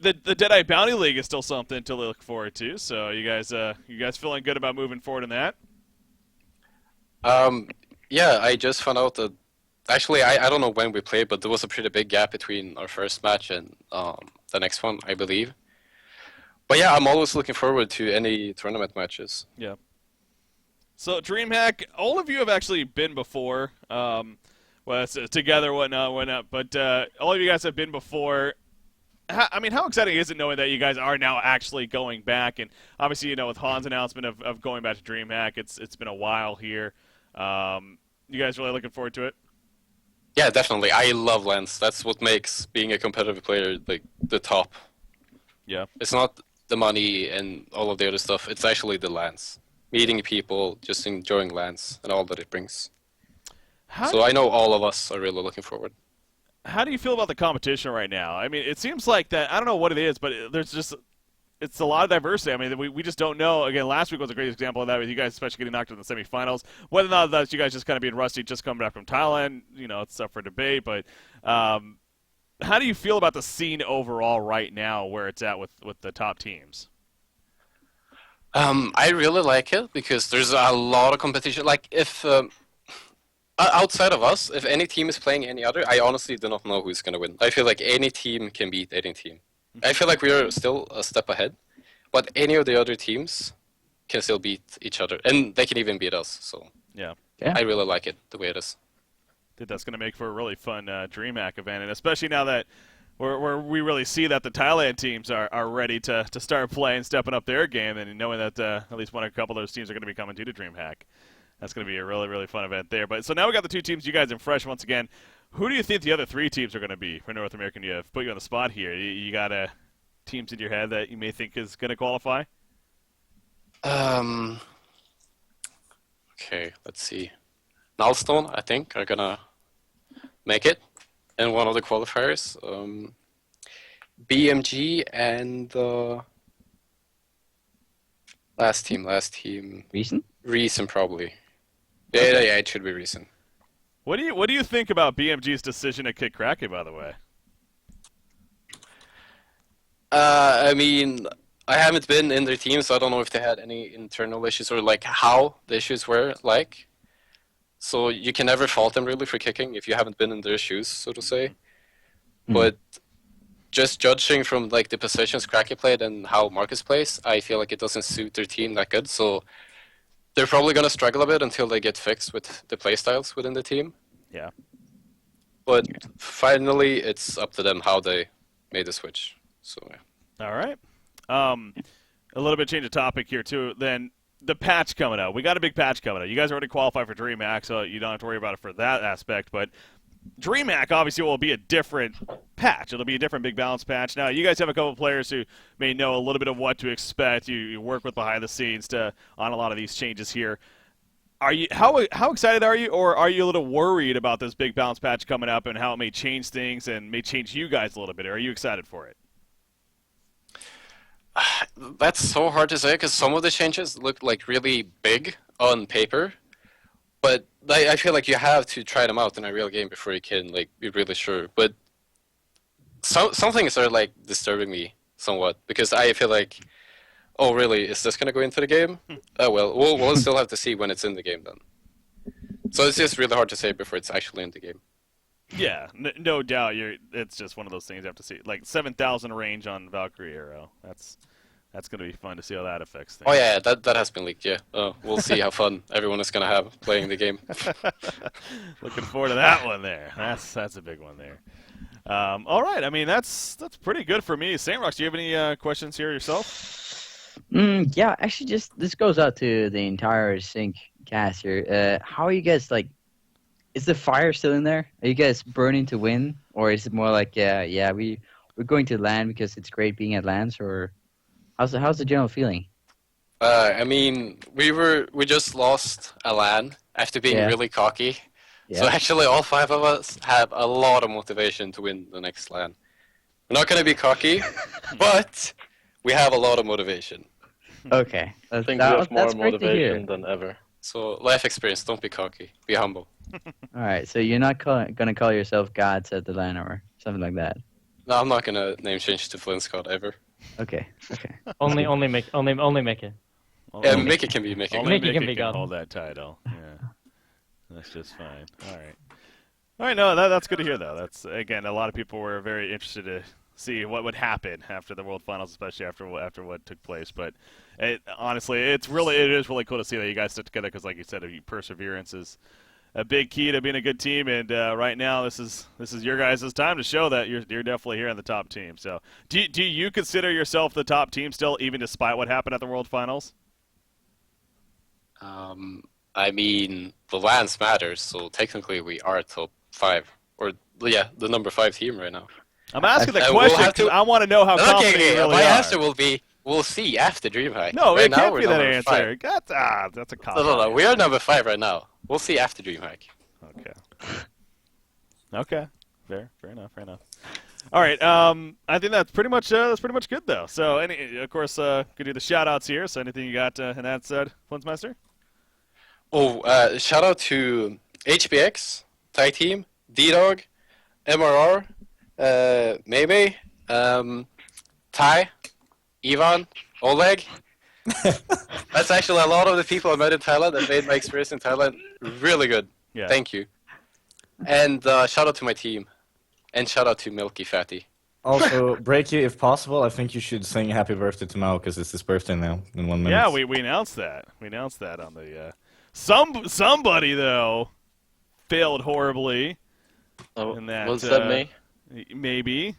Deadeye Bounty League is still something to look forward to. So you guys feeling good about moving forward in that? Yeah, I just found out that actually I don't know when we played, but there was a pretty big gap between our first match and the next one, I believe. But yeah, I'm always looking forward to any tournament matches. Yeah. So DreamHack, all of you have actually been before. Well, it's together, whatnot. But all of you guys have been before. How exciting is it knowing that you guys are now actually going back? And obviously, with Han's announcement of going back to DreamHack, it's been a while here. You guys really looking forward to it? Yeah, definitely. I love LANs. That's what makes being a competitive player like the top. Yeah. It's not the money and all of the other stuff. It's actually the LANs. Meeting people, just enjoying LANs and all that it brings. So I know all of us are really looking forward. How do you feel about the competition right now? I mean, it seems like that, I don't know what it is, but it's a lot of diversity. I mean, we just don't know. Again, last week was a great example of that with you guys especially getting knocked in the semifinals. Whether or not that's you guys just kind of being rusty, just coming back from Thailand, it's up for debate. But how do you feel about the scene overall right now, where it's at with the top teams? I really like it because there's a lot of competition. Like if outside of us, if any team is playing any other, I honestly do not know who's going to win. I feel like any team can beat any team. I feel like we are still a step ahead, but any of the other teams can still beat each other, and they can even beat us. So yeah. I really like it the way it is. I think that's going to make for a really fun DreamHack event, and especially now that we really see that the Thailand teams are ready to start playing, stepping up their game, and knowing that at least a couple of those teams are going to be coming to DreamHack. That's going to be a really, really fun event there. But so now we got the two teams, you guys in fresh once again. Who do you think the other three teams are going to be for North American? You have put you on the spot here. You got teams in your head that you may think is going to qualify? Okay, let's see. Nullstone, I think, are going to make it in one of the qualifiers. BMG and last team. Reason? Reason, probably. Yeah, it should be Reason. What do you think about BMG's decision to kick Kraken, by the way? I mean, I haven't been in their team, so I don't know if they had any internal issues or like how the issues were like. So you can never fault them really for kicking if you haven't been in their shoes, so to say. Mm-hmm. But just judging from like the positions Kraken played and how Marcus plays, I feel like it doesn't suit their team that good. So they're probably going to struggle a bit until they get fixed with the playstyles within the team. Yeah. But finally, it's up to them how they made the switch. So yeah. All right. A little bit change of topic here too. Then the patch coming out. We got a big patch coming out. You guys already qualified for DreamHack, so you don't have to worry about it for that aspect. But DreamHack obviously will be a different patch. It'll be a different big balance patch. Now, you guys have a couple of players who may know a little bit of what to expect. You work with behind the scenes on a lot of these changes here. Are you how excited are you, or are you a little worried about this big balance patch coming up and how it may change things and may change you guys a little bit? Or are you excited for it? That's so hard to say because some of the changes look like really big on paper, but I feel like you have to try them out in a real game before you can like be really sure. But some things are like disturbing me somewhat because I feel like Oh, really? Is this gonna go into the game? Oh well, we'll still have to see when it's in the game then. So it's just really hard to say before it's actually in the game. Yeah, no doubt. It's just one of those things you have to see. Like 7,000 range on Valkyrie arrow. That's gonna be fun to see how that affects things. Oh yeah, that has been leaked. Yeah. Oh, we'll see how fun everyone is gonna have playing the game. Looking forward to that one there. That's a big one there. All right. I mean, that's pretty good for me. St. Rocks, do you have any questions here yourself? Yeah, actually, just this goes out to the entire Sync cast here. How are you guys like? Is the fire still in there? Are you guys burning to win, or is it more like, we're going to land because it's great being at lands, or how's the general feeling? I mean, we just lost a LAN after being really cocky. Yeah. So actually, all 5 of us have a lot of motivation to win the next LAN. We're not gonna be cocky, but we have a lot of motivation. Okay, I think we have more motivation than ever. So life experience, don't be cocky, be humble. All right, so you're not gonna call yourself gods at the LAN or something like that. No, I'm not gonna name change to Flint Scott ever. Okay. only make it. Yeah, Mickey can be Mickey. Only Mickey can be God. hold that title. Yeah, that's just fine. All right. All right. No, that's good to hear though. That's again, a lot of people were very interested to see what would happen after the World Finals, especially after what took place. But honestly, it is really cool to see that you guys stick together because, like you said, perseverance is a big key to being a good team. And right now, this is your guys' time to show that you're definitely here in the top team. So, do you consider yourself the top team still, even despite what happened at the World Finals? I mean, the lands matters, so technically we are top 5, or yeah, the number 5 team right now. I'm asking the we'll question have to- because I want to know how confident you really my are. answer will be, we'll see after DreamHack. No, right it now, can't we're be that number answer. 5. That's a cop. No, we are number 5 right now. We'll see after DreamHack. Okay. Fair enough. All right. I think that's pretty much good though. So, of course, could do the shout outs here. So, anything you got in that said, Flinsmeister? Oh, shout out to HBX, Thai Team, D-Dog, MRR, Maybe, Ty, Ivan, Oleg. That's actually a lot of the people I met in Thailand that made my experience in Thailand really good. Yeah. Thank you. And shout out to my team. And shout out to Milky Fatty. Also, Breaky, if possible, I think you should sing happy birthday to Mao because it's his birthday now in 1 minute. Yeah, we announced that. We announced that on the. Somebody though failed horribly. Oh, in that, was that me? Maybe.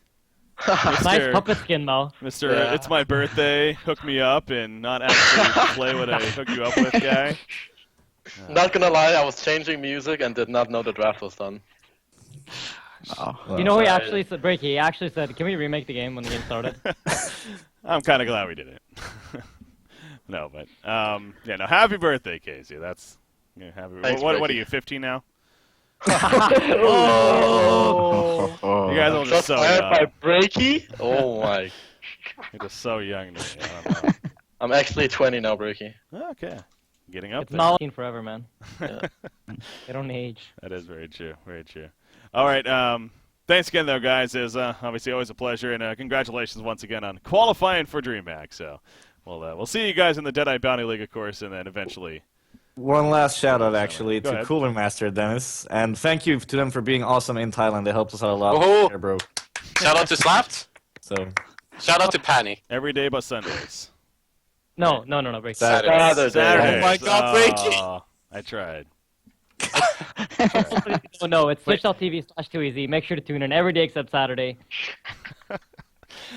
Nice puppet skin, though. Mr. Yeah. It's my birthday, hook me up, and not actually play what I hook you up with guy. Not gonna lie, I was changing music and did not know the draft was done. Oh. You know, he Right. actually said, Breaky, he actually said, can we remake the game when the game started? I'm kind of glad we did it. No, but happy birthday, Casey. That's happy. Thanks, What are Breaky. you? 15 now? Oh! You guys are just so Fired by young. Breaky? Oh my. You're just so young to me. I don't know. I'm actually 20 now, Breaky. Okay, getting up It's there. not forever, man. Yeah. They don't age. That is very true. Very true. All right. Thanks again, though, guys. It's obviously always a pleasure, and congratulations once again on qualifying for DreamHack. So, we'll see you guys in the Deadeye Bounty League, of course, and then eventually. One last shout out actually Go to ahead. Cooler Master Dennis, and thank you to them for being awesome in Thailand. They helped us out a lot. Oh. There, bro. Shout out to Slapped. So Shout out to Panny. Every day but Sundays. No, Breaky. Saturday. Saturday. Oh my God, Breaky. I tried. Oh, no, it's twitch.tv/2easy. Make sure to tune in every day except Saturday.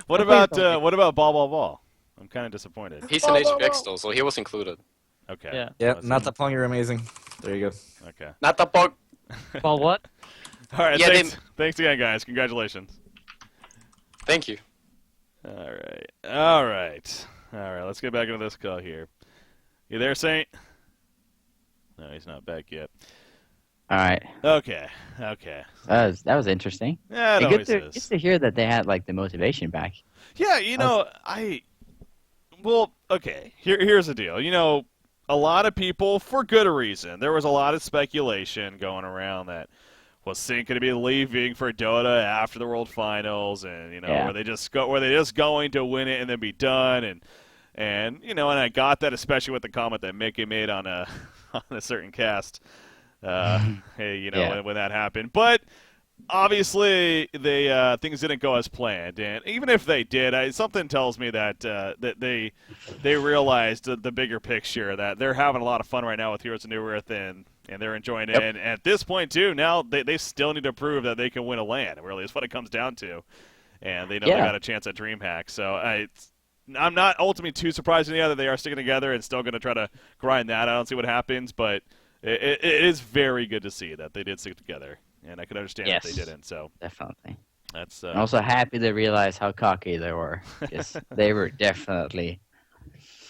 What about Ball? I'm kind of disappointed. He's an HBX though, so he was included. Okay. Yeah. yeah, That's- Natapong, you're amazing. There you go. Okay. Not the bug. Well, what? All right. Yeah, thanks again, guys. Congratulations. Thank you. All right. Let's get back into this call here. You there, Saint? No, he's not back yet. All right. Okay. That was interesting. Yeah, it Hey, always good is. to hear that they had like the motivation back. Yeah, okay. Here's the deal. A lot of people, for good reason, there was a lot of speculation going around that was Sync going to be leaving for Dota after the World Finals, and Yeah. were they just going to win it and then be done? And And and I got that, especially with the comment that Mickey made on a on a certain cast. Hey, when that happened, but obviously they things didn't go as planned, and even if they did, something tells me that that they realized the bigger picture, that they're having a lot of fun right now with Heroes of New Earth, and they're enjoying it. And at this point too, now they still need to prove that they can win a LAN. Really, is what it comes down to, and they know they got a chance at DreamHack. So I'm not ultimately too surprised in the other. They are sticking together and still going to try to grind that out and see what happens, but it is very good to see that they did stick together, and I can understand if they didn't. So definitely. That's I'm also happy to realize how cocky they were, because they were definitely.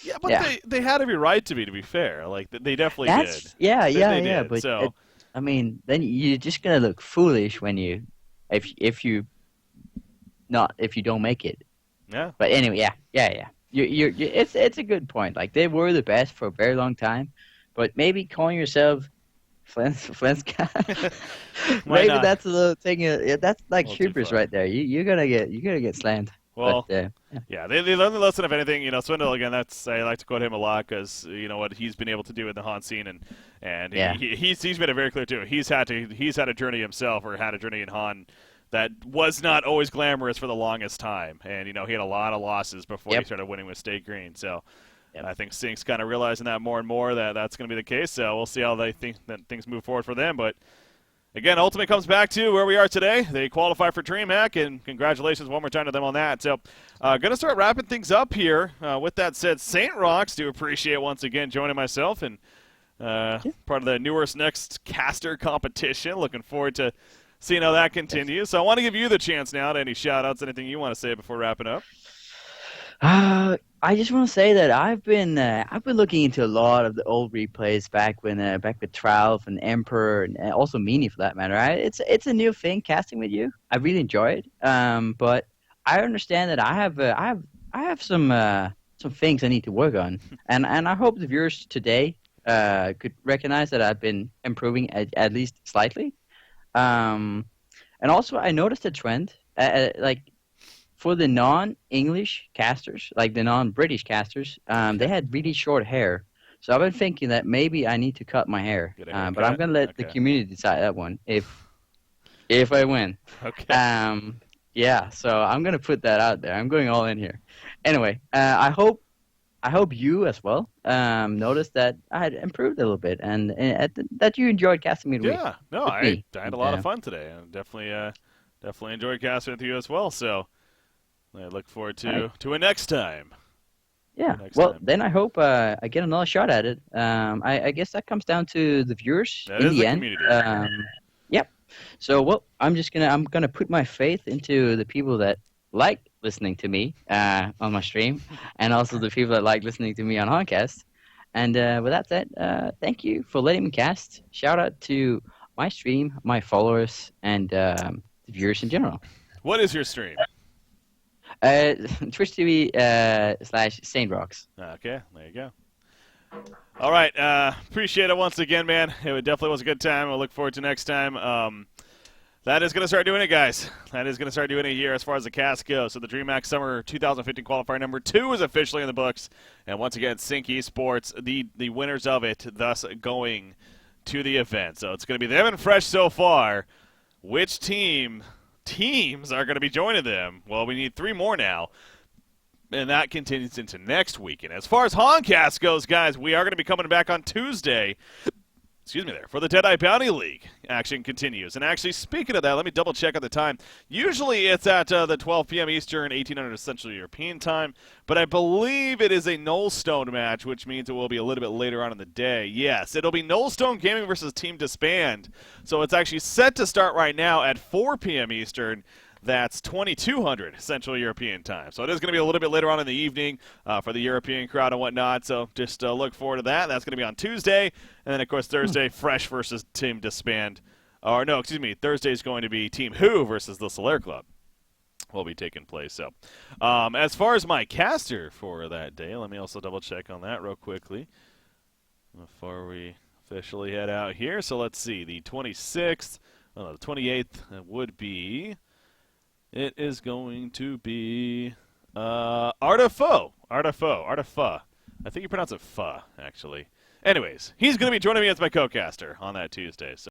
Yeah, but they had every right to be fair. Like they definitely did. Yeah, they did. But so. I mean, then you're just gonna look foolish when if you don't make it. Yeah. But anyway, yeah. It's a good point. Like, they were the best for a very long time, but maybe calling yourself Flenska, maybe not? That's a little thing. That's like hubris right there. You're gonna get slammed. Well, but, they learned the lesson. If anything, Swindle again. I like to quote him a lot, because what he's been able to do in the Han scene, and he's made it very clear too. He's had a journey himself, or had a journey in Han that was not always glamorous for the longest time, and he had a lot of losses before he started winning with State Green. So I think Sync's kind of realizing that more and more, that's going to be the case. So we'll see how they think that things move forward for them. But again, ultimately comes back to where we are today. They qualify for DreamHack, and congratulations one more time to them on that. So going to start wrapping things up here. With that said, St. Rocks, do appreciate once again joining myself and part of the Newest Next caster competition. Looking forward to seeing how that continues. So I want to give you the chance now to any shout-outs, anything you want to say before wrapping up. I just want to say that I've been looking into a lot of the old replays back with Tralf and Emperor, and also Meanie for that matter. It's a new thing casting with you. I really enjoy it. But I understand that I have some things I need to work on, and I hope the viewers today could recognize that I've been improving at least slightly. And also, I noticed a trend, like for the non-English casters, like the non-British casters, they had really short hair. So I've been thinking that maybe I need to cut my hair. But I'm gonna let the community decide that one if I win. Okay. Yeah. So I'm gonna put that out there. I'm going all in here. Anyway, I hope you as well noticed that I had improved a little bit, and that you enjoyed casting midweek. Yeah, no, I had a lot of fun today, and definitely enjoyed casting with you as well. So I look forward to a next time. Yeah. Then I hope I get another shot at it. I guess that comes down to the viewers in the end. Community. Yep. So I'm gonna put my faith into the people that like listening to me on my stream, and also the people that like listening to me on Honcast. And with that said, thank you for letting me cast. Shout out to my stream, my followers, and the viewers in general. What is your stream? Twitch TV /Saint Rocks. Okay, there you go. All right, appreciate it once again, man. It definitely was a good time. I'll look forward to next time. That is going to start doing it, guys. That is going to start doing it here as far as the cast goes. So the DreamHack Summer 2015 Qualifier number 2 is officially in the books. And once again, Sync Esports, the winners of it, thus going to the event. So it's going to be them and Fresh so far. Which teams are going to be joining them? Well, we need 3 more now. And that continues into next weekend. As far as Honcast goes, guys, we are going to be coming back on Tuesday. For the Deadeye Bounty League. Action continues. And actually, speaking of that, let me double check on the time. Usually it's at the 12 p.m. Eastern, 1800 Central European time, but I believe it is a Nullstone match, which means it will be a little bit later on in the day. Yes, it'll be Nullstone Gaming versus Team Disband. So it's actually set to start right now at 4 p.m. Eastern. That's 2200 Central European time. So it is going to be a little bit later on in the evening for the European crowd and whatnot. So just look forward to that. That's going to be on Tuesday. And then, of course, Thursday, Fresh versus Team Disband. Or, no, excuse me. Thursday is going to be Team Who versus the Solaire Club. Will be taking place. So as far as my caster for that day, let me also double check on that real quickly before we officially head out here. So let's see. The 26th, the 28th would be... It is going to be Artifa. I think you pronounce it pho, actually. Anyways, he's going to be joining me as my co-caster on that Tuesday. So.